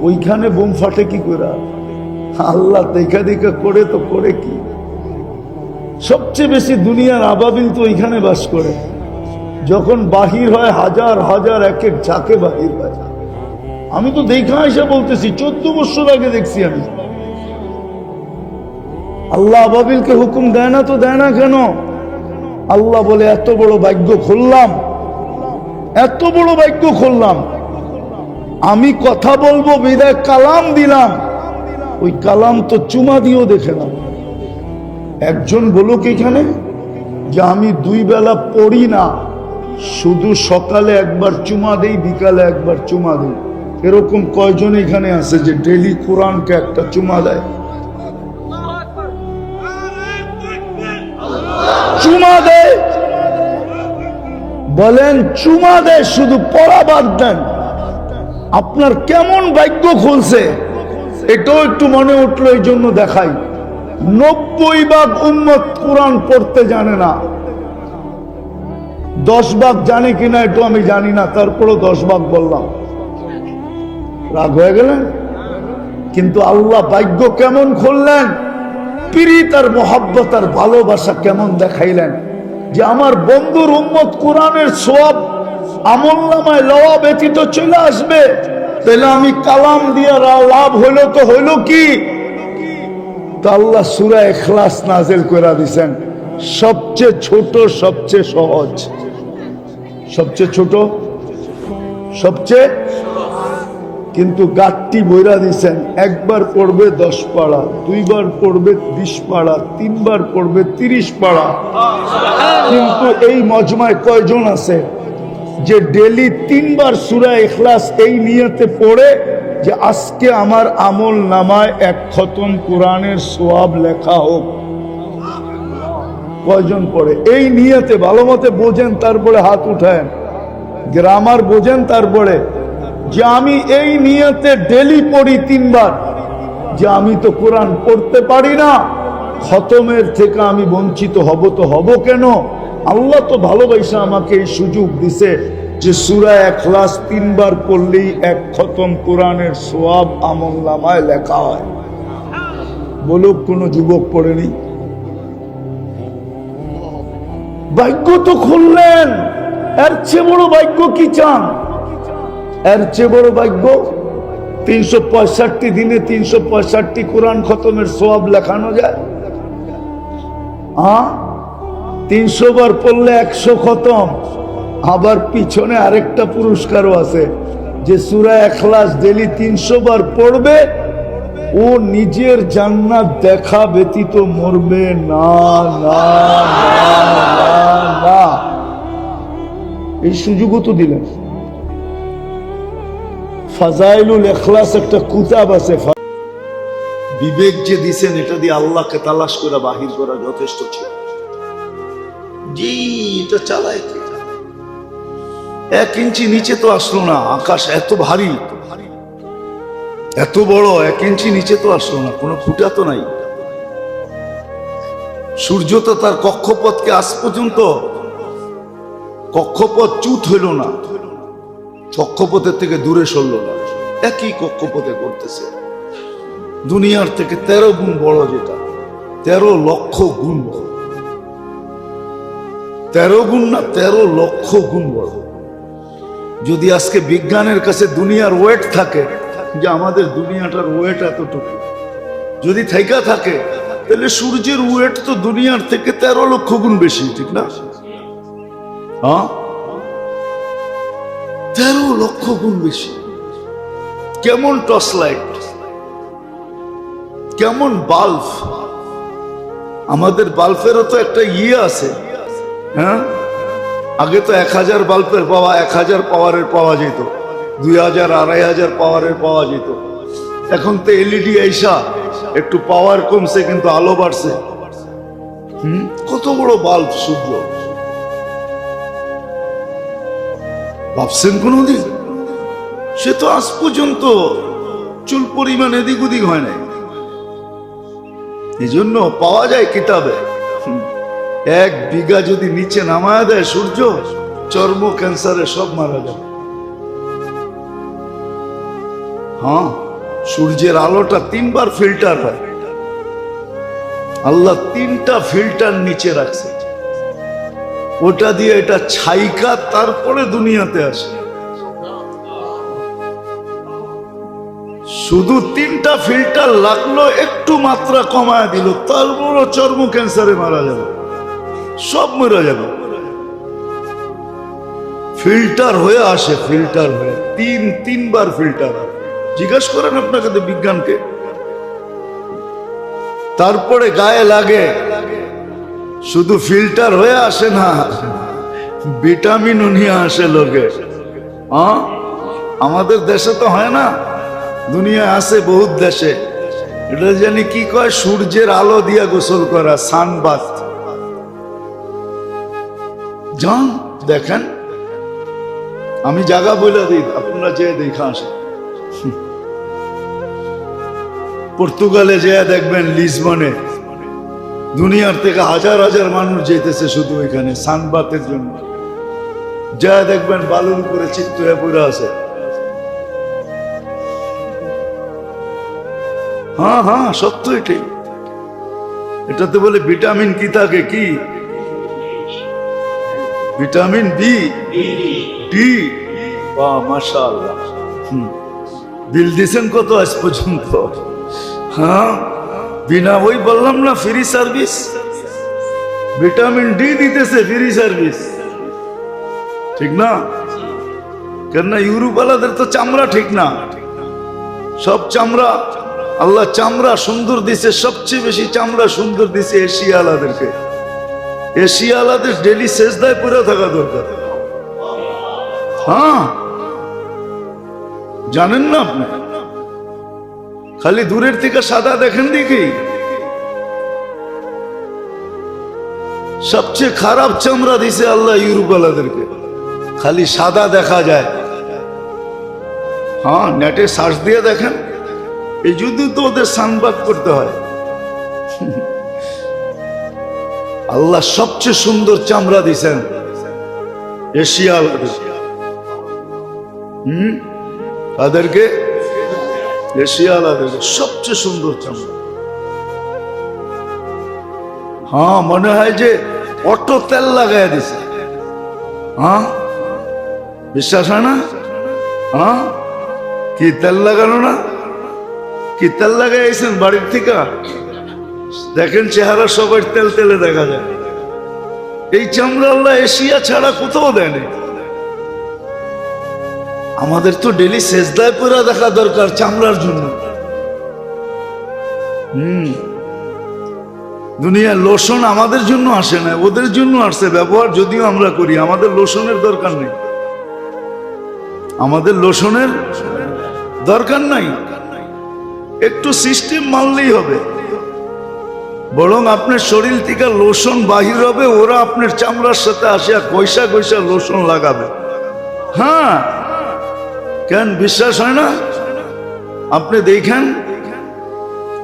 ওইখানে বোম ফাটে কি করে? আল্লাহ দেখা দেখা করে তো করে কি? সবচেয়ে বেশি দুনিয়ার আবাবিল তো ওইখানে বাস করে। যখন বাহির হয় হাজার হাজার এক এক ঝাঁকে বাহির হয়। আমি তো দেখা এসে বলতেছি, 14 বছর আগে দেখছি আমি। আল্লাহ আবাবিলকে হুকুম দেয় না তো দেয় না কেন? আল্লাহ বলে এত বড় ভাগ্য খুললাম, এত বড় ভাগ্য খুললাম, আমি কথা বলবো বিদায় কালাম দিলাম, ওই কালাম তো চুমা দিয়েও দেখে না। একজন বলুক এখানে যে আমি 2 বেলা পড়ি না, শুধু সকালে একবার চুমা দেই, বিকালে একবার চুমা দেই। এরকম কয়জন এখানে আছে যে ডেলি কোরআনকে একটা চুমা দেয়? চুমা দেয়, বলেন চুমা দেয়, শুধু পড়া বাদ দেন। আপনার কেমন ভাগ্য খুলছে এটাও একটু মনে উঠলো, এই জন্য দেখাই। 90 ভাগ উম্মত কোরআন পড়তে জানে না। 10 ভাগ জানে কিনা এটা আমি জানি না, তারপরও 10 ভাগ বললাম। রাগ হয়ে গেলেন? কিন্তু আল্লাহ ভাগ্য কেমন খুললেন, প্রীত আর মহব্বত আর ভালোবাসা কেমন দেখাইলেন যে আমার বন্ধুর উম্মত কোরআনের সওয়াব আমলনামায় লওয়া ব্যতীত চলে আসবে। তাহলে আমি কালাম দিয়ে লাভ হইল তো হইল কি? তো আল্লাহ সূরা ইখলাস নাযিল করে দিয়েছেন, সবচেয়ে ছোট, সবচেয়ে সহজ। সবচেয়ে ছোট, সবচেয়ে, কিন্তু গাঁটটি বইরা দিছেন। একবার পড়বে 10 পারা, 2 বার পড়বে 20 পারা, 3 বার পড়বে 30 পারা। কিন্তু এই মজমায় কয়জন আছে যে ডেলি 3 বার সূরা ইখলাস এই নিয়তে পড়ে যে আজকে আমার আমল নামায় 1 খতম কোরআনের সওয়াব লেখা হোক? কয়জন পড়ে এই নিয়তে? ভালো মতে বোঝেন, তারপরে হাত উঠায়েন। গ্রামার বোঝেন, তারপরে যে আমি এই নিয়তে ডেলি পড়ি 3 বার, যে আমি তো কোরআন পড়তে পারি না, খতমের থেকে আমি বঞ্চিত হব, তো হব কেন? আল্লাহ তো ভালোবাসা আমাকে এই সুযোগ দিছে যে সূরা ইখলাস 3 বার পড়লেই 1 খতম কোরআনের সওয়াব আমলনামায় লেখা হয়। বলুক কোন যুবক পড়েনি? ভাগ্য তো খুললেন, এর চেয়ে বড় ভাগ্য কি চান? এর চেয়ে বড় ভাগ্য 365 দিনে 365 কোরআন খতমের সওয়াব লেখানো যায়। 300 বার পড়লে 100 খতম। আবার পিছনে আরেকটা পুরস্কারও আছে যে সূরা ইখলাস ডেলি 300 বার পড়বে, ও নিজের জান্নাত দেখা ব্যতীত মরবে না। না না, এই সুযোগও তো দিলেন। ফাজাইলুল ইখলাস একটা কিতাব আছে, বিবেক যে দিছেন এটা দিয়ে আল্লাহকে তালাশ করে বাহির করা যথেষ্ট ছিল। জি, এটা চালায় কে? 1 ইঞ্চি নিচে তো আসলো না। আকাশ এত ভারী, এত বড়, 1 ইঞ্চি নিচে তো আসলো না, কোনো ফুটা তো নাই। সূর্য তো তার কক্ষপথকে আজ পর্যন্ত কক্ষপথ চ্যুত হইল না, কক্ষপথের থেকে দূরে সরল না, একই কক্ষপথে করতেছে। দুনিয়ার থেকে 13 গুণ বড়, যেটা 13 লক্ষ গুণ বড়। 13 গুণ না, 13 লক্ষ গুণ বড়। যদি আজকে বিজ্ঞানের কাছে দুনিয়ার ওয়েট থাকে, যে আমাদের দুনিয়াটার ওয়েট এতটুকু, যদি থাইকা থাকে, তাহলে সূর্যের ওয়েট তো দুনিয়ার থেকে 13 লক্ষ গুণ বেশি, ঠিক না? 13 লক্ষ গুণ বেশি। কেমন টর্চ লাইট, কেমন বাল্ব! আমাদের বাল্বেরও তো একটা আছে। হ্যাঁ, আগে তো 1000 বাল্বের পাওয়া, 1000 পাওয়ারের পাওয়া যেত, 2000 2500 পাওয়ারের পাওয়া যেত। এখন তো এলইডি আইসা একটু পাওয়ার কমছে, কিন্তু আলো বাড়ছে। কত বড় বাল্ব সূর্য! ভাবছেন কোনদিন? সে তো আজ পর্যন্ত চুল পরিমাণ এদিক ওদিক হয় নাই। এই জন্য পাওয়া যায় কিতাবে, 1 বিঘা যদি নিচে নামায় দেয় সূর্য, চর্ম ক্যান্সারে সব মারা যায়। সূর্যের আলোটা 3 বার ফিল্টার হয়। আল্লাহ 3টা ফিল্টার নিচে রাখছে, ওটা দিয়ে এটা ছাইকা তারপরে দুনিয়াতে আসে। শুধু 3টা ফিল্টার লাগলো, একটু মাত্রা কমায় দিল, তারপর চর্ম ক্যান্সারে মারা যাবে, সব মরে যাবে। ফিল্টার হয়ে আসে, ফিল্টার হয়ে 3 বার ফিল্টার। জিজ্ঞাসা করেন আপনাকে বিজ্ঞানকে, তারপরে গায়ে লাগে, শুধু ফিল্টার হয়ে আসে না, ভিটামিনও নিয়ে আসে লোকে। আমাদের দেশে তো হয় না, দুনিয়া আছে বহুত দেশে, এটা জানি কি কয়, সূর্যের আলো দিয়া গোসল করা, সানবাথ। যান দেখেন, আমি জায়গা বলে দিই, আপনারা যে দেখা আসে। পর্তুগালে যে দেখবেন, লিসবনে দুনিয়ার থেকে হাজার হাজার মানুষ যেতেছে শুধু এখানে সানবাথের জন্য। যা দেখবেন বালুর উপরে চিত্ত হয়ে পড়ে আছে। হ্যাঁ হ্যাঁ, সত্য এটাই। এটাতে বলে ভিটামিন কি থাকে, কি ভিটামিন বি ডি। বাহ, মাশাআল্লাহ। বিল দিছেন কত আজ পর্যন্ত? হ্যাঁ, বিনা ওই বললাম না, ফ্রি সার্ভিস। ভিটামিন ডি দিতেছে, ফ্রি সার্ভিস, ঠিক না? কেননা ইউরোপ আলাদের তো চামড়া ঠিক না, সব চামড়া আল্লাহ চামড়া সুন্দর দিছে, সবচেয়ে বেশি চামড়া সুন্দর দিছে এশিয়া আলাদেরকে। এশিয়া আলাদের ডেলি সেজদায় পড়ে থাকা দরকার। হ্যাঁ, জানেন না আপনি? খালি দূরের থেকে সাদা দেখেন দেখি, সবচেয়ে খারাপ চামড়া দিছে আল্লাহ ইউরোপ আলাদেরকে, খালি সাদা দেখা যায়। হ্যাঁ, নেটে সার্চ দিয়ে দেখেন, এই যদি তো ওদের সানবাদ করতে হয়। আল্লাহ সবচেয়ে সুন্দর চামড়া দিছেন এশিয়া তাদেরকে, এশিয়া আলাদেরকে সবচেয়ে সুন্দর চামড়া। হ্যাঁ, মনে হয় যে অটো তেল লাগাই দিছে। হ্যাঁ, বিশ্বাস হয় না? হ্যাঁ, কি তেল লাগানো না, কি তেল লাগাইছেন বাড়ির থেকে? দেখেন চেহারা সবাই তেল তেলে দেখা যায়। এই চামড়া আল্লাহ এশিয়া ছাড়া কোথাও দেয়নি। আমাদের তো ডেলি সেজদায় পড়া দেখা দরকার চামড়ার জন্য। দুনিয়ার লোশন আমাদের জন্য আসে না, ওদের জন্য আসছে ব্যবহার, যদিও আমরা করি। আমাদের লোশনের দরকার নেই, আমাদের লোশনের দরকার নাই, একটু সিস্টেম মানলেই হবে। বরং আপনার শরীর থেকে লোশন বাহির হবে, ওরা আপনার চামড়ার সাথে আসিয়া কইসা কইসা লোশন লাগাবে। হ্যাঁ, কেন বিশ্বাস হয় না? আপনি দেখেন,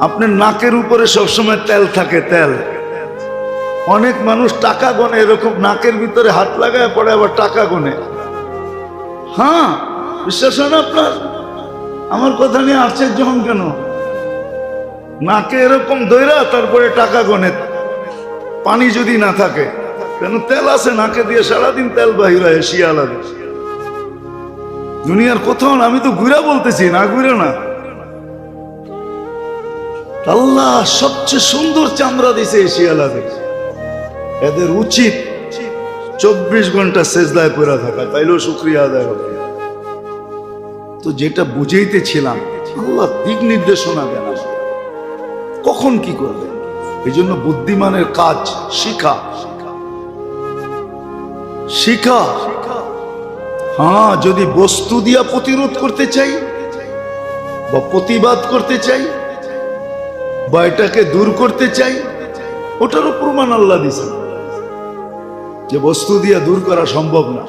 আপনার নাকের উপরে সবসময় তেল থাকে, তেল। অনেক মানুষ টাকা গনে, এরকম নাকের ভিতরে হাত লাগায় পড়ে আবার টাকা গনে। হ্যাঁ, বিশ্বাস হয় না আপনার? আমার কথা নিয়ে আশ্চর্য হন কেন? নাকে এরকম দইরা তারপরে টাকা গনে, পানি যদি না থাকে, কেন তেল আছে নাকে দিয়ে, সারাদিন তেল বাহির হয় শিয়ালাদে। দুনিয়ার কোথাও না, আমি তো ঘুরা বলতেছি, না ঘুরে না। আল্লাহ সবচেয়ে সুন্দর চামড়া দিছে শিয়ালাদে। এদের উচিত 24 ঘন্টা সেজদায় পড়ে থাকা, তাইলেও শুকরিয়া আদায় হবে। তো যেটা বুঝাইতেছিলাম, আল্লাহ দিক নির্দেশনা দেন কখন কি করবে। এই জন্য বুদ্ধিমানের কাজ শিখা, শিখা। হ্যাঁ, যদি বস্তু দিয়া প্রতিরোধ করতে চাই বা প্রতিবাদ করতে চাই বা এটাকে দূর করতে চাই, ওটারও প্রমাণ আল্লাহ দিছে যে বস্তু দিয়া দূর করা সম্ভব না,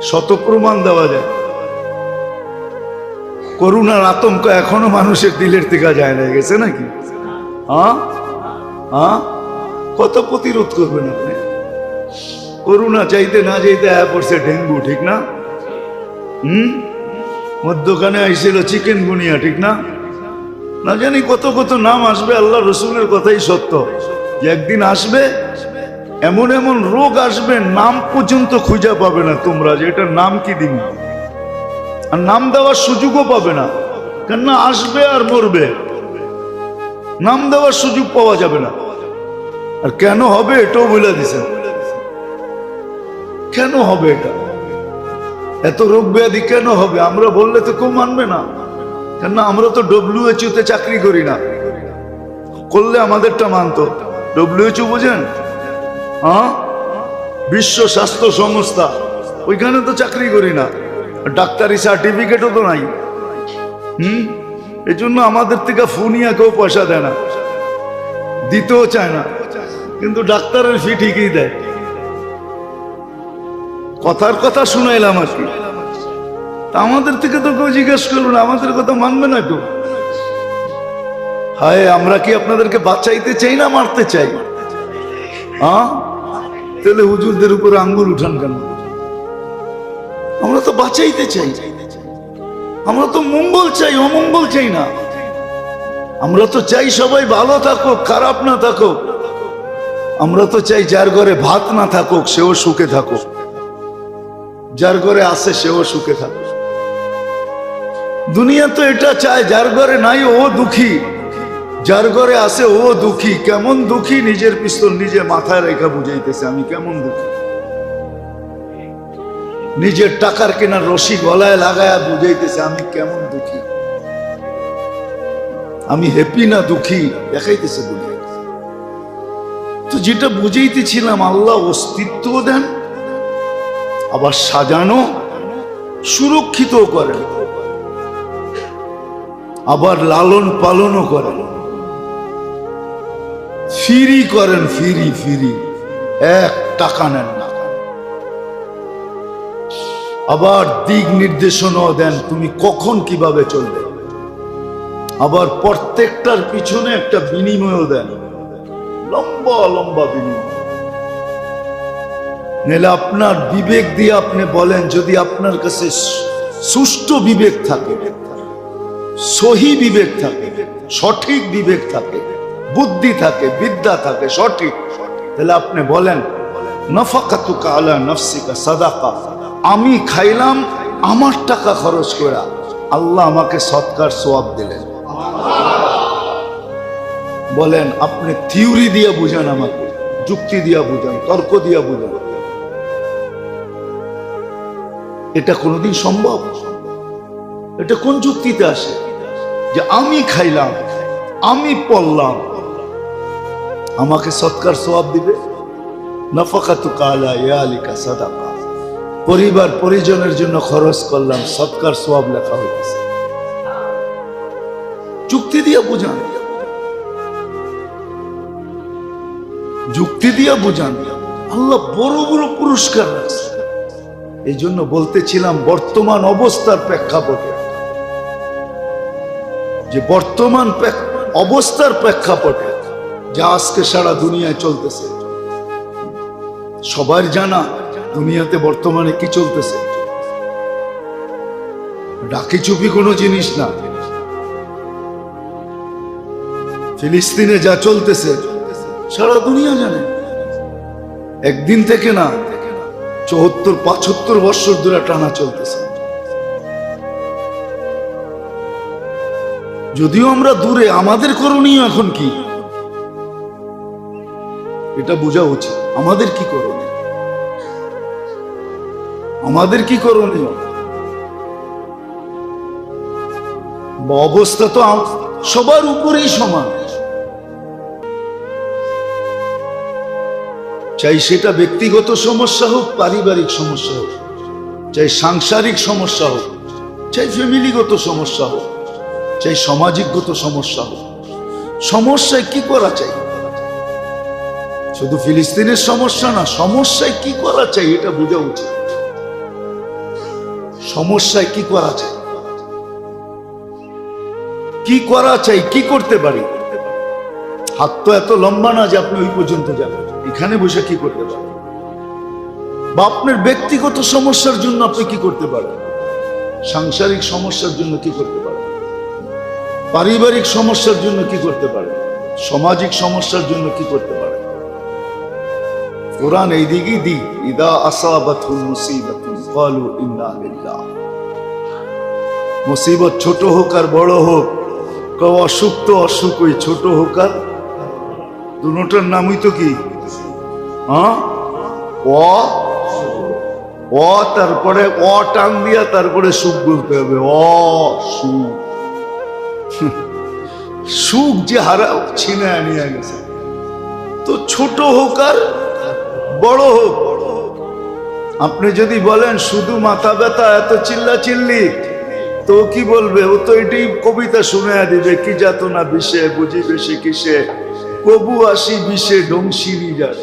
শত প্রমাণ দেওয়া যায়। করুণার আতঙ্ক এখনো মানুষের দিলের থেকে যায় না, গেছে নাকি? হ্যাঁ হ্যাঁ, কত প্রতিরোধ করবেন আপনি? করুণা চাইতে না চাইতে পড়ছে ডেঙ্গু, ঠিক না? মধ্যখানে আইছিল চিকেন গুনিয়া, ঠিক না? না জানি কত কত নাম আসবে। আল্লাহ রসুলের কথাই সত্য যে একদিন আসবে, এমন এমন রোগ আসবে, নাম পর্যন্ত খুঁজে পাবে না তোমরা, যে এটার নাম কি দিব, আর নাম দেওয়ার সুযোগও পাবে না। কেননা আসবে আর মরবে, নাম দেওয়ার সুযোগ পাওয়া যাবে না। আর কেন হবে এটাও বলে দিছেন, কেন হবে এটা, এত রোগ ব্যাধি কেন হবে? আমরা বললে তো কেউ মানবে না, কেননা আমরা তো WHO তে চাকরি করি না, করলে আমাদেরটা মানতো। WHO বোঝেন? হ্যাঁ, বিশ্ব স্বাস্থ্য সংস্থা, ওইখানে তো চাকরি করি না, ডাক্তারি সার্টিফিকেটও তো নাই। এই জন্য আমাদের থেকে ফুনিয়া কেউ পয়সা দেয় না, দিতেও চায় না, কিন্তু ডাক্তারের ফি ঠিকই দেয়। কথার কথা শুনাইলাম আর কি। তা আমাদের থেকে তো কেউ জিজ্ঞেস করলো না, আমাদের কথা মানবে না কেউ। হায়, আমরা কি আপনাদেরকে বাঁচাইতে চাই না মারতে চাই? হ্যাঁ, তাহলে হুজুরদের উপরে আঙ্গুল উঠান কেন? আমরা তো বাঁচাইতে চাই, আমরা তো মঙ্গল চাই, অমঙ্গল চাই না। আমরা তো চাই সবাই ভালো থাকুক, খারাপ না থাকুক। আমরা তো চাই যার ঘরে ভাত না থাকুক সেও সুখে থাকুক, যার ঘরে আছে সেও সুখে থাকুক। দুনিয়া তো এটা চায়, যার ঘরে নাই ও দুঃখী, যার ঘরে আছে ও দুঃখী। কেমন দুঃখী? নিজের পিস্তল নিজে মাথায় রেখা বুঝাইতেছে আমি কেমন দুঃখী। নিজের টাকার কেনার রশি গলায় লাগায়া বুঝাইতেছে আমি কেমন দুঃখী। আমি হ্যাপি না দুঃখী দেখাইতেছে বলে। তো যেটা বুঝাইতেছিলাম, আল্লাহ অস্তিত্ব দেন, আবার সাজানো সুরক্ষিত করেন, আবার লালন পালনও করেন, ফ্রি করেন, ফ্রি, এক টাকা নেন না। আবার দিক নির্দেশনাও দেন, তুমি কখন কিভাবে চলবে। আবার প্রত্যেকটার পিছনে একটা বিনিময়ও দেন, লম্বা লম্বা বিনিময়। নাহলে আপনার বিবেক দিয়ে আপনি বলেন, যদি আপনার কাছে সুষ্ঠু বিবেক থাকে, সহি বিবেক থাকে, সঠিক বিবেক থাকে, বুদ্ধি থাকে, বিদ্যা থাকে সঠিক, তাহলে আপনি বলেন নাফাকাতুকা আলা নাফসিকা সাদাকা, আমি খাইলাম আমার টাকা খরচ করে, আল্লাহ আমাকে সৎকার সওয়াব দিলেন। বলেন, আপনি থিওরি দিয়ে বুঝান, আমাকে যুক্তি দিয়ে বুঝান, তর্ক দিয়ে বুঝান, এটা কোনোদিন সম্ভব? এটা কোন যুক্তিতে আসে যে আমি খাইলাম, আমি পড়লাম, আমাকে সৎকার সওয়াব দিবে? নাফাকাতুকা আলা ইয়ালিকা সাদাকা, পরিবার পরিজনের জন্য খরচ করলাম, সৎকার সওয়াব লেখা হইতেছে। যুক্তি দিয়ে বুঝান, যুক্তি দিয়ে বুঝান। আল্লাহ বড় বড় পুরস্কার রাখছে। এই জন্য বলতেছিলাম, বর্তমান অবস্থার প্রেক্ষাপটে, যে বর্তমান অবস্থার প্রেক্ষাপটে যা আজকে সারা দুনিয়ায় চলতেছে, সবার জানা দুনিয়াতে বর্তমানে কি চলতেছে। ডাকি চুপি কোনো জিনিস না। ফিলিস্তিনে যা চলতেছে সারা দুনিয়া জানে, একদিন থেকে না, 74-75 বছর ধরে টানা চলতেছে। যদিও আমরা দূরে, আমাদের করণীয় এখন কি এটা বোঝা উচিত। আমাদের কি করণীয়, আমাদের কি করণীয়? অবস্থা তো সবার উপরেই সমান, চাই সেটা ব্যক্তিগত সমস্যা হোক, পারিবারিক সমস্যা হোক, চাই সাংসারিক সমস্যা হোক, চাই ফ্যামিলিগত সমস্যা হোক, চাই সামাজিকগত সমস্যা হোক। সমস্যায় কি করা চাই? শুধু ফিলিস্তিনের সমস্যা না, সমস্যায় কি করা চাই এটা বোঝা উচিত। সমস্যায় কি করা চাই, কি করা চাই, কি করতে পারি। হাত তো এত লম্বা না যে আপনি ওই পর্যন্ত যাবেন। এখানে বসে কি করতে পারেন, বা আপনার ব্যক্তিগত সমস্যার জন্য আপনি কি করতে পারেন, সাংসারিক সমস্যার জন্য কি করতে পারেন, পারিবারিক সমস্যার জন্য কি করতে পারেন, সামাজিক সমস্যার জন্য কি করতে পারেন। কোরআন এই দিকেই দিক, ইদা আসাবাতুল মুসিবাতুন ক্বালু ইন্না লিল্লাহ। মুসিবত ছোট হোক আর বড় হোক, কেউ অসুখ তো অসুখ, ওই ছোট হোক আর দুটোটার নামই তো কি, হ্যাঁ, অ তারপরে অ টান দিয়া তারপরে সুখ বলতে হবে, অ সুখ। সুখ যে হারাও ছিনে আনিয়া গেছে। তো ছোট হোক আর বড় হোক, আপনি যদি বলেন শুধু মাথা ব্যথা এত চিল্লা চিল্লি, তো কি বলবে? ও তো এটাই কবিতা শুনে দিবে, কি যাত না বিষে বুঝিবে সে কিসে, কবু আসি বিষে ডংসিরি যাস।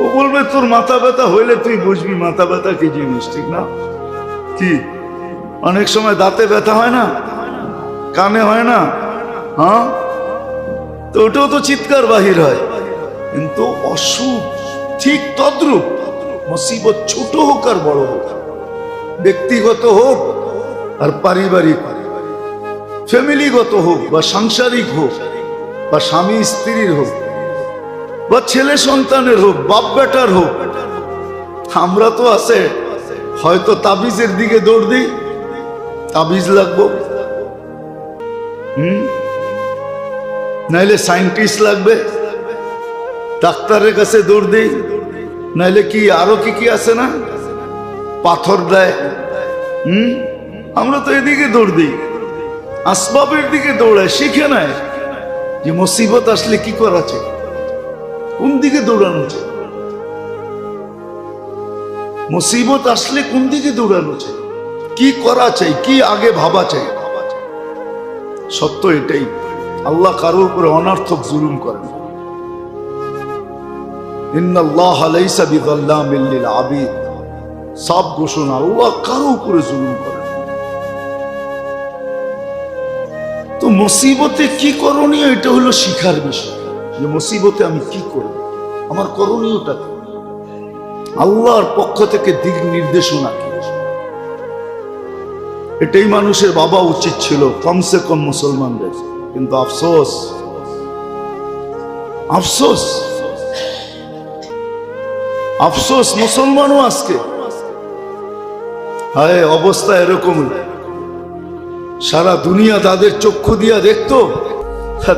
ও বলবে তোর মাথা ব্যথা হইলে তুই বুঝবি মাথা ব্যথা কি জিনিস, ঠিক না? কি অনেক সময় দাঁতে ব্যথা হয় না, কানে হয় না, হ্যাঁ, তো ওটাও তো চিৎকার বাহির হয়। কিন্তু অসুখ ঠিক তদ্রূপ, মুসিবত ছোট হোক আর বড় হোক, ব্যক্তিগত হোক আর পারিবারিক, ফ্যামিলিগত হোক বা সাংসারিক হোক, বা স্বামী স্ত্রীর হোক, বা ছেলে সন্তানের হোক, বাপ বেটার হোক, আমরা তো আছে হয়তো তাবিজের দিকে দৌড় দিই, তাবিজ লাগবো, নাইলে সায়েন্টিস্ট লাগবে, ডাক্তারের কাছে দৌড় দিই, নাইলে কি আরো কি কি আছে না, পাথর দেয়। আমরা তো এদিকে দৌড় দিই, আসবাবের দিকে দৌড়ায়, শিখে নেয় যে মুসিবত আসলে কি করা চাই, কোন দিকে দৌড়ানো চাই, মুসিবত আসলে কোন দিকে দৌড়ানো চাই, কি করা চাই, কি আগে ভাবা চাই। সত্য এটাই, আল্লাহ কারোর উপরে অনর্থক জুলুম করেন। ইন্নাল্লাহ লাইসা বিযাল্লামিল লিল আবিদ, সব ঘোষণা, আল্লাহ কারোর উপরে জুলুম করেন। তো মুসিবতে কি করণীয়, এটা হলো শিখার বিষয়, যে মুসিবতে আমি কি করব, আমার করণীয়টা কি, আল্লাহর পক্ষ থেকে দিক নির্দেশনা কি, এটাই মানুষের ভাবা উচিত ছিল কমসে কম মুসলমানদের। কিন্তু আফসোস, আফসোস, আফসোস, মুসলমানও আজকে হায় অবস্থা এরকম। সারা দুনিয়া তাদের চক্ষু দিয়া দেখতো,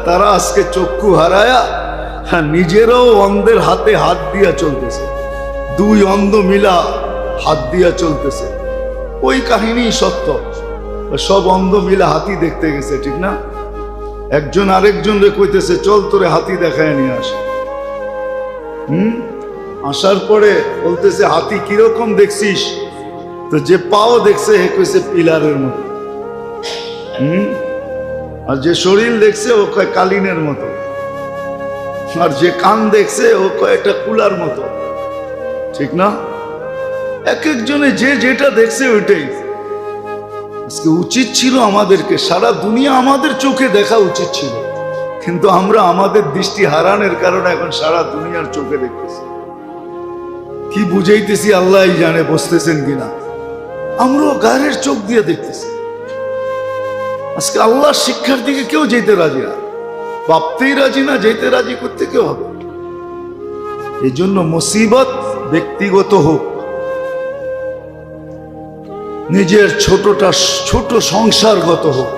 তারা আজকে চক্ষু হারায়া নিজেরাও অন্ধের হাতে হাত দিয়া চলতেছে, দুই অন্ধ মিলা হাত দিয়া চলতেছে। ওই কাহিনী সত্য, সব অন্ধ মিলা হাতি দেখতে গেছে, ঠিক না? একজন আরেকজন রে কইতেছে চল তোরে হাতি দেখায় নিয়ে আসে। আসার পরে বলতেছে হাতি কিরকম দেখছিস? তো যে পাও দেখছে হে কইছে পিলারের মতো, আর যে শরীর দেখছে ও কয় কালিনের মতো, আর যে কান দেখছে ও কয় একটা কুলার মতো, ঠিক না? এক একজনে যে যেটা দেখছে ওইটাই। আজকে উচিত ছিল আমাদেরকে সারা দুনিয়া আমাদের চোখে দেখা উচিত ছিল, কিন্তু আমরা আমাদের দৃষ্টি হারানোর কারণে এখন সারা দুনিয়ার চোখে দেখতেছি। কি বুঝাইতেছি আল্লাহ জানে, বসতেছেন কিনা, আমরাও গায়ের চোখ দিয়ে দেখতেছি। আজকে আল্লাহর শিক্ষার দিকে কেউ যেতে রাজি না, ভাবতেই রাজি না, যেতে রাজি করতে কেউ হবে। এই জন্য মুসিবত ব্যক্তিগত হোক, নিজের ছোট সংসারগত হোক,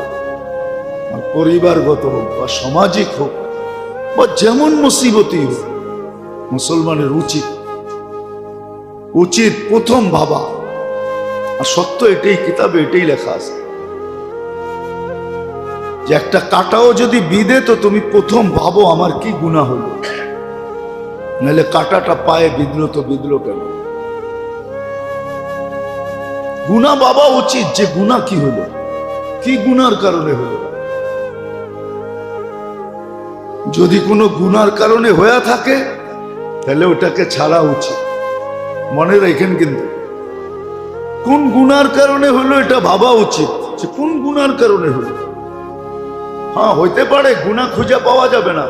পরিবারগত হোক, বা সামাজিক হোক, বা যেমন মুসিবতই হোক, মুসলমানের উচিত প্রথম ভাবা। আর সত্য এটাই, কিতাবে এটাই লেখা আছে যে একটা কাঁটাও যদি বিঁধে তো তুমি প্রথম ভাবো আমার কি গুনাহ হলো, নাহলে কাঁটাটা পায়ে বিঁধলো তো বিঁধলো কেন? গুনাহ ভাবা উচিত যে গুনাহ কি হলো, কি গুনার কারণে হলো। যদি কোনো গুনার কারণে হয়ে থাকে তাহলে ওটাকে ছাড়া উচিত। মনে রাখেন কিন্তু কোন গুনার কারণে হলো এটা ভাবা উচিত, যে কোন গুনার কারণে হলো। হ্যাঁ, হইতে পারে গুনাহ খুঁজে পাওয়া যাবে না,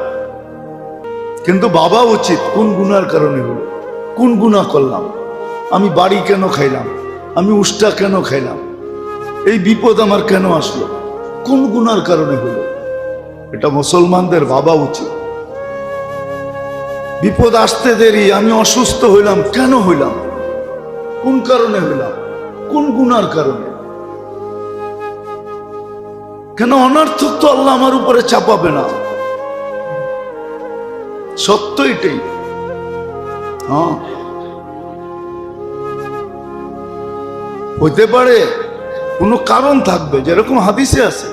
কিন্তু ভাবা উচিত কোন গুনার কারণে হলো, কোন গুনাহ করলাম, আমি বাড়ি কেন খাইলাম, আমি উষ্টা কেন খাইলাম, এই বিপদ আমার কেন আসলো, কোন গুনার কারণে হলো, এটা মুসলমানদের ভাবা উচিত। বিপদ আসতে দেরি, আমি অসুস্থ হইলাম, কেন হইলাম, কোন কারণে হইলাম, কোন গুনার কারণে, কেন অনর্থক তো আল্লাহ আমার উপরে চাপাবে না। সত্য এটাই। হ্যাঁ, হইতে পারে কোনো কারণ থাকবে, যেরকম হাদিসে আছে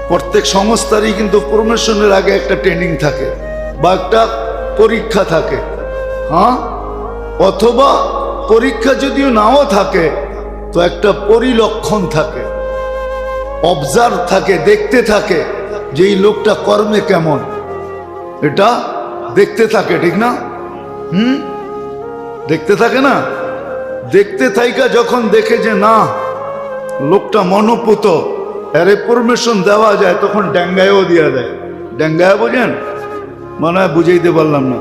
প্রত্যেক সংস্থারই কিন্তু প্রমোশনের আগে একটা ট্রেনিং থাকে বা একটা পরীক্ষা থাকে, হ্যাঁ, অথবা পরীক্ষা যদিও নাও থাকে তো একটা পরিলক্ষণ থাকে, অবজার্ভ থাকে, দেখতে থাকে যে এই লোকটা কর্মে কেমন, এটা দেখতে থাকে, ঠিক না? দেখতে থাকে না? দেখতে থাইকা যখন দেখে যে না লোকটা মনোপুত, এর প্রমোশন দেওয়া যায়, তখন ড্যাঙ্গায়ও দিয়া দেয়। ড্যাঙ্গায় বোঝেন? মনে হয় বুঝাইতে পারলাম না।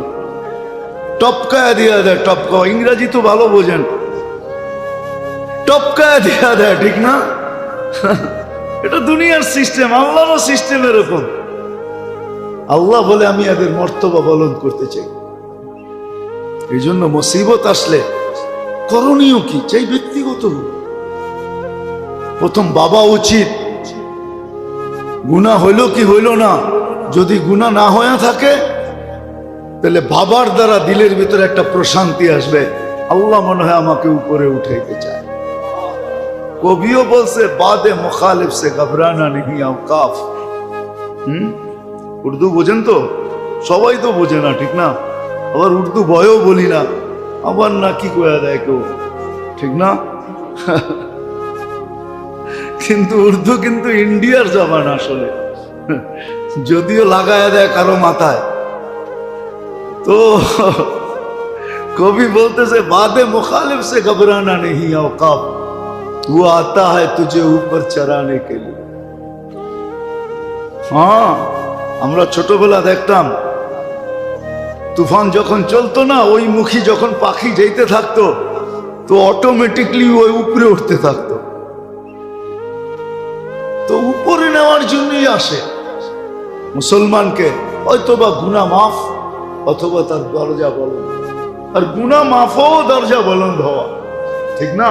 টপকায় দিয়া দেয়, টপকা, ইংরাজি তো ভালো বোঝেন, টপকায় দিয়া দেয়, ঠিক না? এটা দুনিয়ার সিস্টেম, আল্লাহরও সিস্টেম এরকম। আল্লাহ বলে আমি এদের মর্তবা বলন করতে চাই। এই জন্য মুসিবত আসলে করণীয় কি চাই? ব্যক্তিগত প্রথম বাবা উচিত, গুনাহ হইল কি হইল না, যদি গুনাহ না হয়ে থাকে তাহলে বাবার দ্বারা দিলের ভিতরে একটা প্রশান্তি আসবে, আল্লাহ মনে হয় আমাকে উপরে উঠাইতে চায়। কবিও বলছে বাদে মুখালিফ সে ঘবরানা নেই আওকাফ। উর্দু বোঝেন তো? সবাই তো বোঝে না, ঠিক না? আবার উর্দু বয়ও বলি না, আবার না কি কয়া দেয় কেউ, ঠিক না? কিন্তু উর্দু কিন্তু ইন্ডিয়ার জবান আসলে, যদিও লাগায় দেয় কারো মাথায়। তো কবি বলতেছে বাদে মুখালিফ সে ঘবরানা নেই औकाफ, वो आता है तुझे ऊपर चढ़ाने के लिए। হ্যাঁ, আমরা ছোটবেলা দেখতাম তুফান যখন চলতো না, ওই মুখী যখন পাখি যেতে থাকতো তো অটোমেটিকলি ওই উপরে উঠতে থাকতো। তো উপরে নেওয়ার জন্যই আসে মুসলমানকে, হয়তোবা গুনাহ মাফ অথবা তার দরজা বলন্দ, আর গুনাহ মাফও দরজা বলন্দ হওয়া, ঠিক না?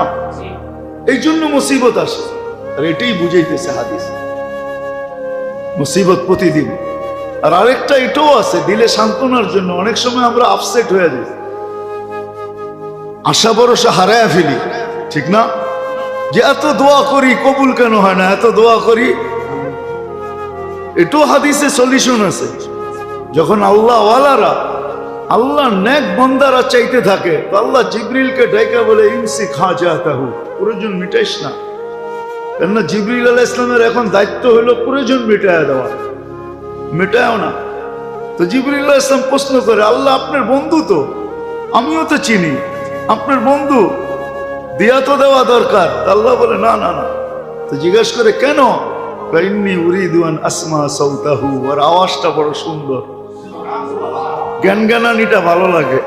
এই জন্য মুসিবত আসে, আর এটাই বুঝাইতেছে হাদিস। মুসিবত প্রতিদিন। আর আরেকটা এটাও আছে দিলে সান্ত্বনার জন্য। অনেক সময় আমরা আপসেট হয়ে যাই, আশা ভরসা হারায় ফেলি, ঠিক না? যে এত দোয়া করি কবুল কেন হয় না, এত দোয়া করি। এটাও হাদিসে সলিউশন আছে। যখন আল্লাহ ওয়ালারা, আল্লাহ নেক বান্দারা চাইতে থাকে, তো আল্লাহ জিবরিলকে ডাইকা বলে ইনসি খা জাতাহু, প্রয়োজন মিটাইস না। কেননা জিবরিল আলাইহিস সালামের এখন দায়িত্ব হলো প্রয়োজন মিটায় দেওয়া, মেটায়ও না। তো জিবরিল আলাইহিস সালাম প্রশ্ন করে, আল্লাহ আপনার বন্ধু তো, আমিও তো চিনি, আপনার বন্ধু, দিয়া তো দেওয়া দরকার। আল্লাহ বলে না না না। তো জিজ্ঞেস করে কেন? ইন্নী উরিদু আন আসমা সাউতাহু, ওর আওয়াজটা বড় সুন্দর, জ্ঞানগানানিটা ভালো লাগে,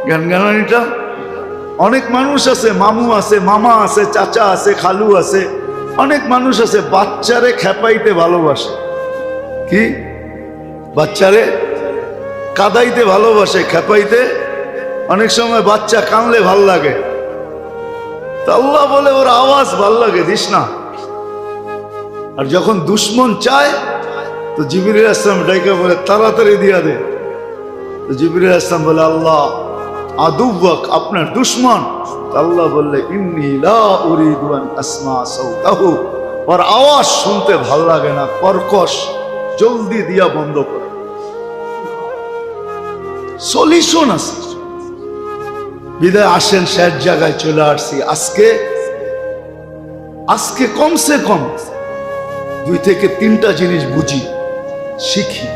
জ্ঞানগানানিটা। অনেক মানুষ আছে, মামু আছে, মামা আছে, চাচা আছে, খালু আছে, অনেক মানুষ আছে বাচ্চারে খেপাইতে ভালোবাসে। কি? বাচ্চারে কাদাইতে ভালোবাসে, খেপাইতে। অনেক সময় বাচ্চা কানলে ভাল লাগে, তো আল্লাহ বলে ওর আওয়াজ ভাল লাগে, দিস না। আর যখন দুশ্মন চায় তো জিবরিল আসলাম ডাইকা বলে তাড়াতাড়ি দিয়া দে। তো জিবরিল আসলাম বলে আল্লাহ আদুওয়াক, আপনার দুশ্মন। আল্লাহ বললে ইন্নী লা উরিদু আন আসমা সাউতাহু, ওর আওয়াজ শুনতে ভাল লাগে না, কর্কশ, জলদি দিয়া বন্ধ করে। সলিউশন আছে। বিদায় আসেন, শেষ জায়গায় চলে আসছি। আজকে কমসে কম 2 থেকে 3টা জিনিস বুঝি, শিখি।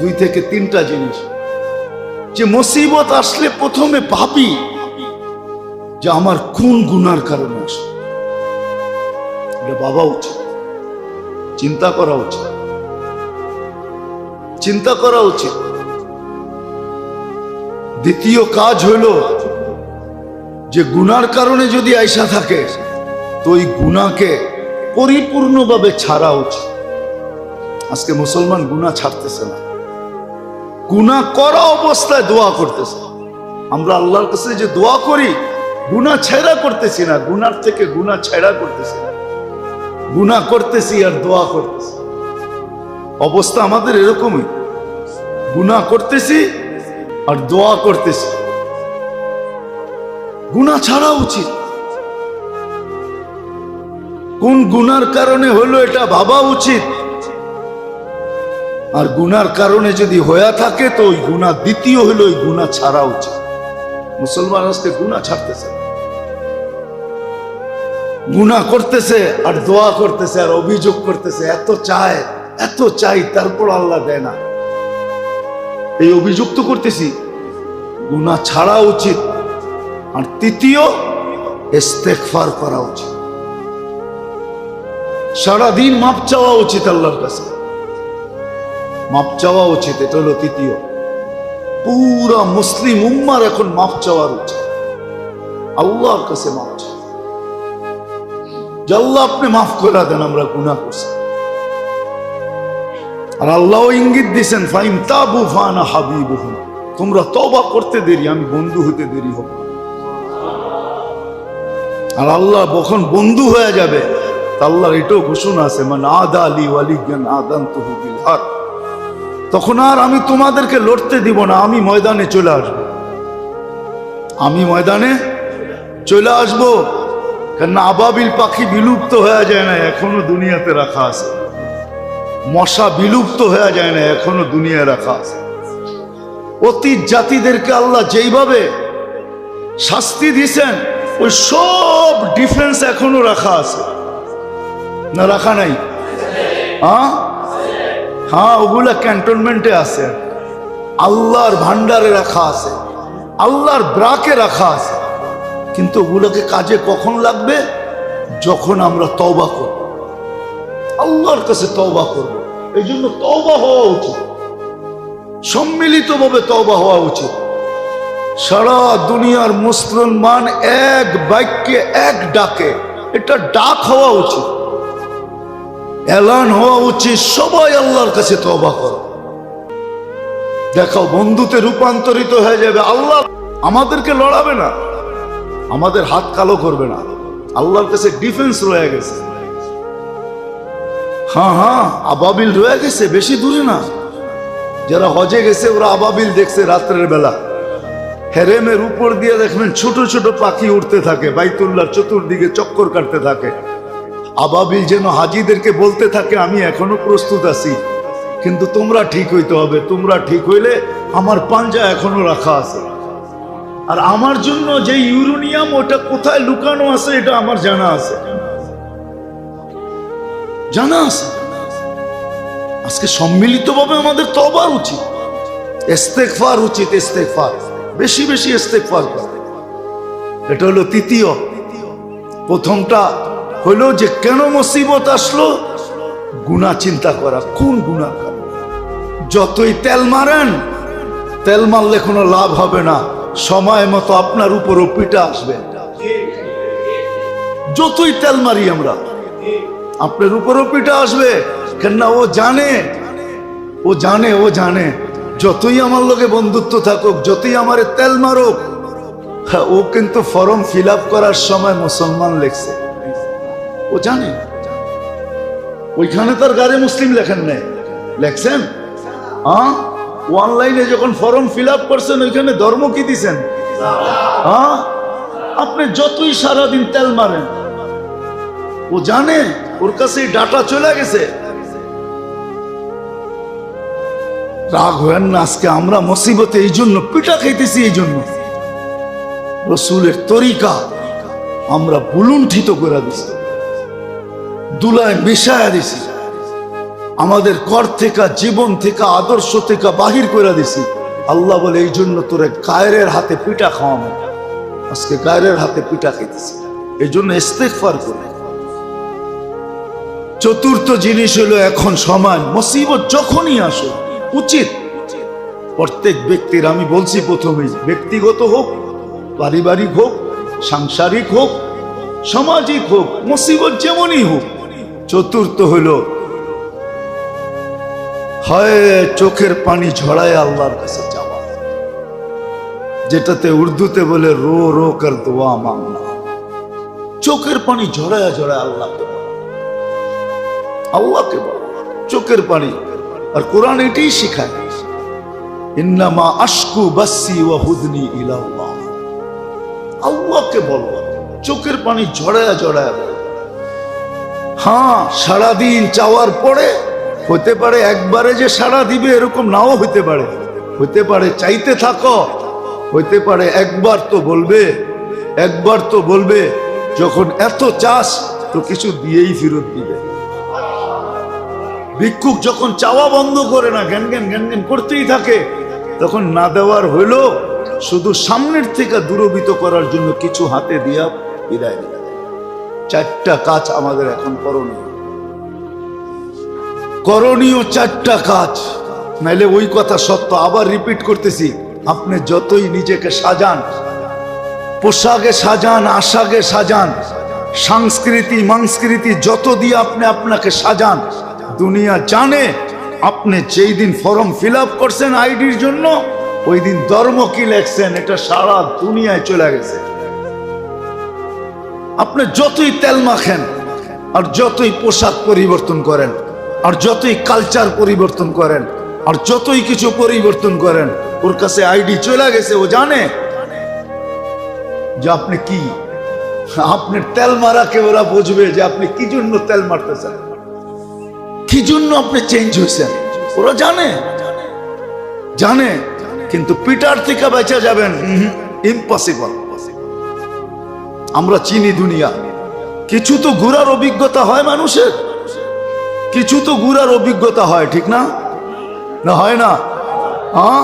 2 থেকে 3টা জিনিস। যে মুসিবত আসলে প্রথমে ভাবি যে আমার কোন গুনার কারণে আসে, এটা ভাবা উচিত, চিন্তা করা উচিত, চিন্তা করা উচিত। দ্বিতীয় কাজ হইল যে গুনার কারণে যদি আইসা থাকে তো ওই গুনাহকে পরিপূর্ণভাবে ছাড়া উচিত। আজকে মুসলমান গুনাহ ছাড়তেছে না, গুনাহ করা অবস্থায় দোয়া করতেছে। আমরা আল্লাহর কাছে যে দোয়া করি, গুনাহ ছেড়া করতেছি না, গুনার থেকে গুনাহ ছেড়া করতেছি না, গুনাহ করতেছি আর দোয়া করতেছি। অবস্থা আমাদের এরকমই, গুনাহ করতেছি আর দোয়া করতেছি। গুনাহ ছাড়া উচিত। কোন গুনার কারণে হলো এটা ভাবা উচিত। আর গুনার কারণে যদি হয়ে থাকে তো ওই গুনাহ দ্বিতীয় হলো ওই গুনাহ ছাড়া উচিত। মুসলমান আজকে গুনাহ ছাড়তেছে, গুনাহ করতেছে আর দোয়া করতেছে আর অভিযোগ করতেছে, এত চাই তারপর আল্লাহ দেয় না। এই অভিযোগ তো করতেছি, গুনাহ ছাড়া উচিত। আর তৃতীয়, ইস্তেগফার করা উচিত, সারাদিন মাপ চাওয়া উচিত আল্লাহর কাছে, মাপ চাওয়া উচিত। এটা হলো তৃতীয়। পুরা মুসলিম উম্মার এখন মাপ চাওয়ার উচিত, আল্লাহর কাছে মাপ চাওয়া, যে আল্লাহ আপনি মাফ করে দেন, আমরা গুনাহ করছি। আর আল্লাহ ইঙ্গিত দিয়েছেন, ফাইন তাবু ফানা হাবিবুহুম, তোমরা তওবা করতে দেরি, আমি বন্ধু হতে দেরি হব। আর আল্লাহ যখন বন্ধু হয়ে যাবে, আল্লাহর এটাও ঘোষণা আছে, মান আদা আলী ওয়ালিয়ান আদানতুহু বিল হার, তখন আর আমি তোমাদেরকে লড়তে দিব না, আমি ময়দানে চলে আসব, আমি ময়দানে চলে আসব। কেননা আবাবিল পাখি বিলুপ্ত হয়ে যায় না, এখনো দুনিয়াতে রাখা আছে। মশা বিলুপ্ত হয়ে যায় না, এখনো দুনিয়ায় রাখা আছে। অতীত জাতিদেরকে আল্লাহ যেইভাবে শাস্তি দিয়েছেন, ওই সব ডিফেন্স এখনো রাখা আছে না, রাখা নাই? হ্যাঁ, ওগুলা ক্যান্টনমেন্টে আছে, আল্লাহর ভান্ডারে রাখা আছে, আল্লাহর ব্রাকে রাখা আছে। কিন্তু ওগুলোকে কাজে কখন লাগবে? যখন আমরা তওবা করব, আল্লাহর কাছে তওবা করব। এই জন্য তওবা হওয়া উচিত, সম্মিলিতভাবে তওবা হওয়া উচিত। সারা দুনিয়ার মুসলমান এক বাক্যে এক ডাকে, এটা ডাক হওয়া উচিত, এলান হওয়া উচিত, সবাই আল্লাহর কাছে তওবা করো। দেখো বন্ধুতে রূপান্তরিত হয়ে যাবে। আল্লাহ আমাদেরকে লড়াবে না, আমাদের হাত কালো করবে না, আল্লাহর কাছে ডিফেন্স রয়ে গেছে। হ্যাঁ, আবাবিল রয়ে গেছে, বেশি দূরে না। যারা হজে গেছে ওরা আবাবিল দেখছে রাত্রের বেলা, হেরেমের উপর দিয়ে দেখবেন ছোট ছোট পাখি উঠতে থাকে, বাইতুল্লাহর চতুর্দিকে চক্কর কাটতে থাকে। আবাবিল যেন হাজিদেরকে বলতে থাকে, আমি এখনো প্রস্তুত আছি, কিন্তু তোমরা ঠিক হইতে হবে, তোমরা ঠিক হইলে আমার পাঞ্জা এখনো রাখা আছে। আর আমার জন্য যে ইউরেনিয়াম ওটা কোথায় লুকানো আছে এটা আমার জানা আছে, জানা আছে। আজকে সম্মিলিতভাবে আমাদের তওবা উচিত, ইস্তেগফার উচিত, ইস্তেগফার বেশি বেশি ইস্তেগফার করা। এটা হলো তৃতীয়। প্রথমটা হলো যে কেন মুসিবত আসলো, গুনাহ চিন্তা করা, কোন গুনাহ। যতই তেল মারেন, তেল মারলে কোনো লাভ হবে না, সময় মতো আপনার উপরও পিটা আসবে। যতই তেল মারি আমরা, আপনার উপরও পিটা আসবে। কেননা ও জানে যতই আমার লগে বন্ধুত্ব থাকুক, যতই আমার তেল মারুক, ও কিন্তু ফর্ম ফিল আপ করার সময় মুসলমান লেখছে, ও জানে। ওইখানে তার গায়ে মুসলিম লেখেন নাই, লেখছেন? অনলাইনে যখন ফর্ম ফিল আপ করছেন, ওইখানে ধর্ম কি দিছেন? আপনি যতই সারাদিন তেল মারেন, ও জানে, ওর কাছে ডাটা চলে গেছে। রাগ হয়েন না, আজকে আমরা মুসিবতে এই জন্য পিটা খাইতেছি, এই জন্য রসুলের তরিকা আমরা বুলুণ্ঠিত করে দিছি, দুলায় মিশায়া দিছি, আমাদের কর থেকে, জীবন থেকে, আদর্শ থেকে বাহির করে দিছি। আল্লাহ বলে এই জন্য তোরে গায়ের হাতে পিটা খাওয়ানো, আজকে গায়ের হাতে পিটা খাইতেছি। এই জন্য ইস্তেগফার করে। চতুর্থ জিনিস হলো, এখন সময় মুসিবত যখনই আসে উচিত প্রত্যেক ব্যক্তির, আমি বলছি প্রথমেই, ব্যক্তিগত হোক, পারিবারিক হোক, সাংসারিক হোক, সামাজিক হোক, মুসিবত যেমনই হোক, চতুর্থ হলো হয় চোখের পানি ঝরায় আল্লাহর কাছে যাওয়া, যেটাতে উর্দুতে বলে রো রো কর দোয়া মাংনা। চোখের পানি ঝরায় আল্লাহকে বল, চোখের পানি। আর কোরআন এটাই শিখায়, ইন্নামা আশকু বাসি ওয়া হুদনি ইলাল্লাহ। আল্লাহকে বল, চোখের পানি ঝরায়া। হ্যাঁ, সারাদিন চাওয়ার পরে হতে পারে একবারে যে সাড়া দিবে এরকম নাও হইতে পারে, হইতে পারে চাইতে থাকো, হইতে পারে একবার তো বলবে, একবার তো বলবে। যখন এত চাস তো কিছু দিয়েই ফেরত দিবে। ভিক্ষুক যখন চাওয়া বন্ধ করে না, জ্ঞান জ্ঞান জ্ঞান জ্ঞান করতেই থাকে, তখন না দেওয়ার হইল শুধু সামনের থেকে দূরভীত করার জন্য কিছু হাতে দিয়া বিদায় দিবে। চারটা কাজ আমাদের এখন করণীয়, করণীয় চারটা কাজ। নাইলে ওই কথা সত্য, আবার রিপিট করতেছি, আপনি যতই নিজেকে সাজান, পোশাকে সাজান, আশাকে সাজান, সংস্কৃতি সংস্কৃতি যত দিয়ে আপনি আপনাকে সাজান, দুনিয়া জানে আপনি যেই দিন ফর্ম ফিল আপ করছেন আইডির জন্য, ওই দিন ধর্ম কি লেখছেন এটা সারা দুনিয়ায় চলে গেছে। আপনি যতই তেল মাখেন, আর যতই পোশাক পরিবর্তন করেন, আর যতই কালচার পরিবর্তন করেন, আর যতই কিছু পরিবর্তন করেন, ওর কাছে আইডি চলে গেছে। ও জানে যে আপনি কি, আপনার তেল মারাকে ওরা বুঝবে যে আপনি কি জন্য তেল মারতেছেন, কি জন্য আপনি চেঞ্জ হয়েছেন, ওরা জানে, জানে। কিন্তু পিটার থেকে বেঁচে যাবেন ইম্পসিবল। আমরা চিনি দুনিয়া, কিছু তো ঘুরার অভিজ্ঞতা হয় মানুষের, কিছু তো ঘুরার অভিজ্ঞতা হয়, ঠিক না? না হয় না? হ্যাঁ,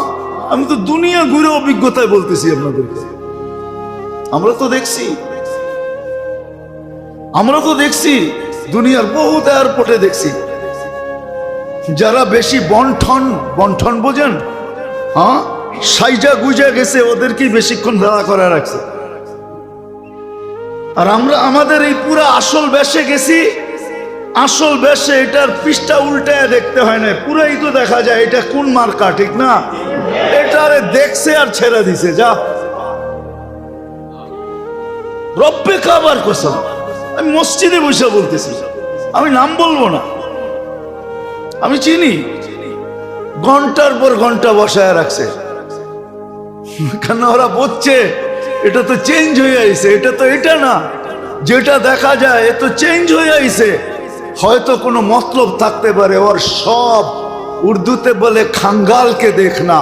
আমি তো দুনিয়া ঘুরে অভিজ্ঞতায় বলতেছি আপনাদেরকে। আমরা তো দেখছি, আমরা তো দেখছি দুনিয়ার বহুত এয়ারপোর্টে দেখছি, যারা বেশি বন্ঠন, বন্ঠন বোঝেন? হ্যাঁ, সাইজা গুজা গেছে, ওদেরকেই বেশিক্ষণ দাঁড়া করে রাখছে। আর আমরা আমাদের এই পুরা আসল বেশে গেছি, আসল বেশে এটার পৃষ্ঠা উল্টায় দেখতে হয় না, পুরাই তো দেখা যায় এটা কোন মার্কা, ঠিক না? এটারে দেখছে আর ছেড়ে দিছে। যা রব্বে কাবার কসম, আমি মসজিদে বসে বলতেছি, আমি নাম বলবো না, আমি চিনি, ঘন্টার পর ঘন্টা বসায় রাখছে। কেন? ওরা বলছে এটা তো চেঞ্জ হয়ে আইছে, এটা তো এটা না, যেটা দেখা যায় এ তো চেঞ্জ হয়ে আইছে। হয়তো কোনো মতলব থাকতে পারে ওর। সব উর্দুতে বলে খাঙ্গালকে দেখনা,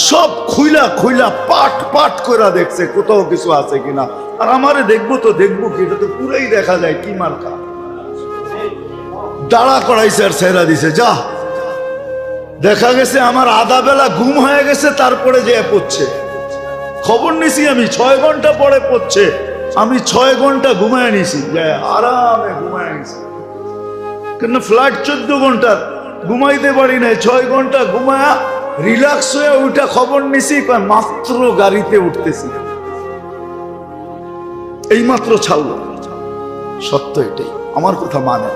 সব খুইলা খুইলা পাট পাট করে দেখছে কোথাও কিছু আছে কিনা। আর আমারে দেখবো তো দেখবো কি, এটা তো পুরাই দেখা যায় কি মার্কা। দাঁড়া করাইছে আর ছেড়া দিছে। যা দেখা গেছে আমার আধা বেলা ঘুম হয়ে গেছে, তারপরে যে পড়ছে। খবর নিছি আমি 6 ঘন্টা পরে পড়ছে, আমি 6 ঘন্টা ঘুমায় নিছি, আরামে ঘুমায় নিছি। কেন? ফ্লাইট 14 ঘন্টার, ঘুমাইতে পারি নাই, 6 ঘন্টা ঘুমায়া রিল্যাক্স হয়ে ওইটা খবর নিছি, মাত্র গাড়িতে উঠতেছি, এই মাত্র ছাড়লো। সত্য এটাই, আমার কথা মানে।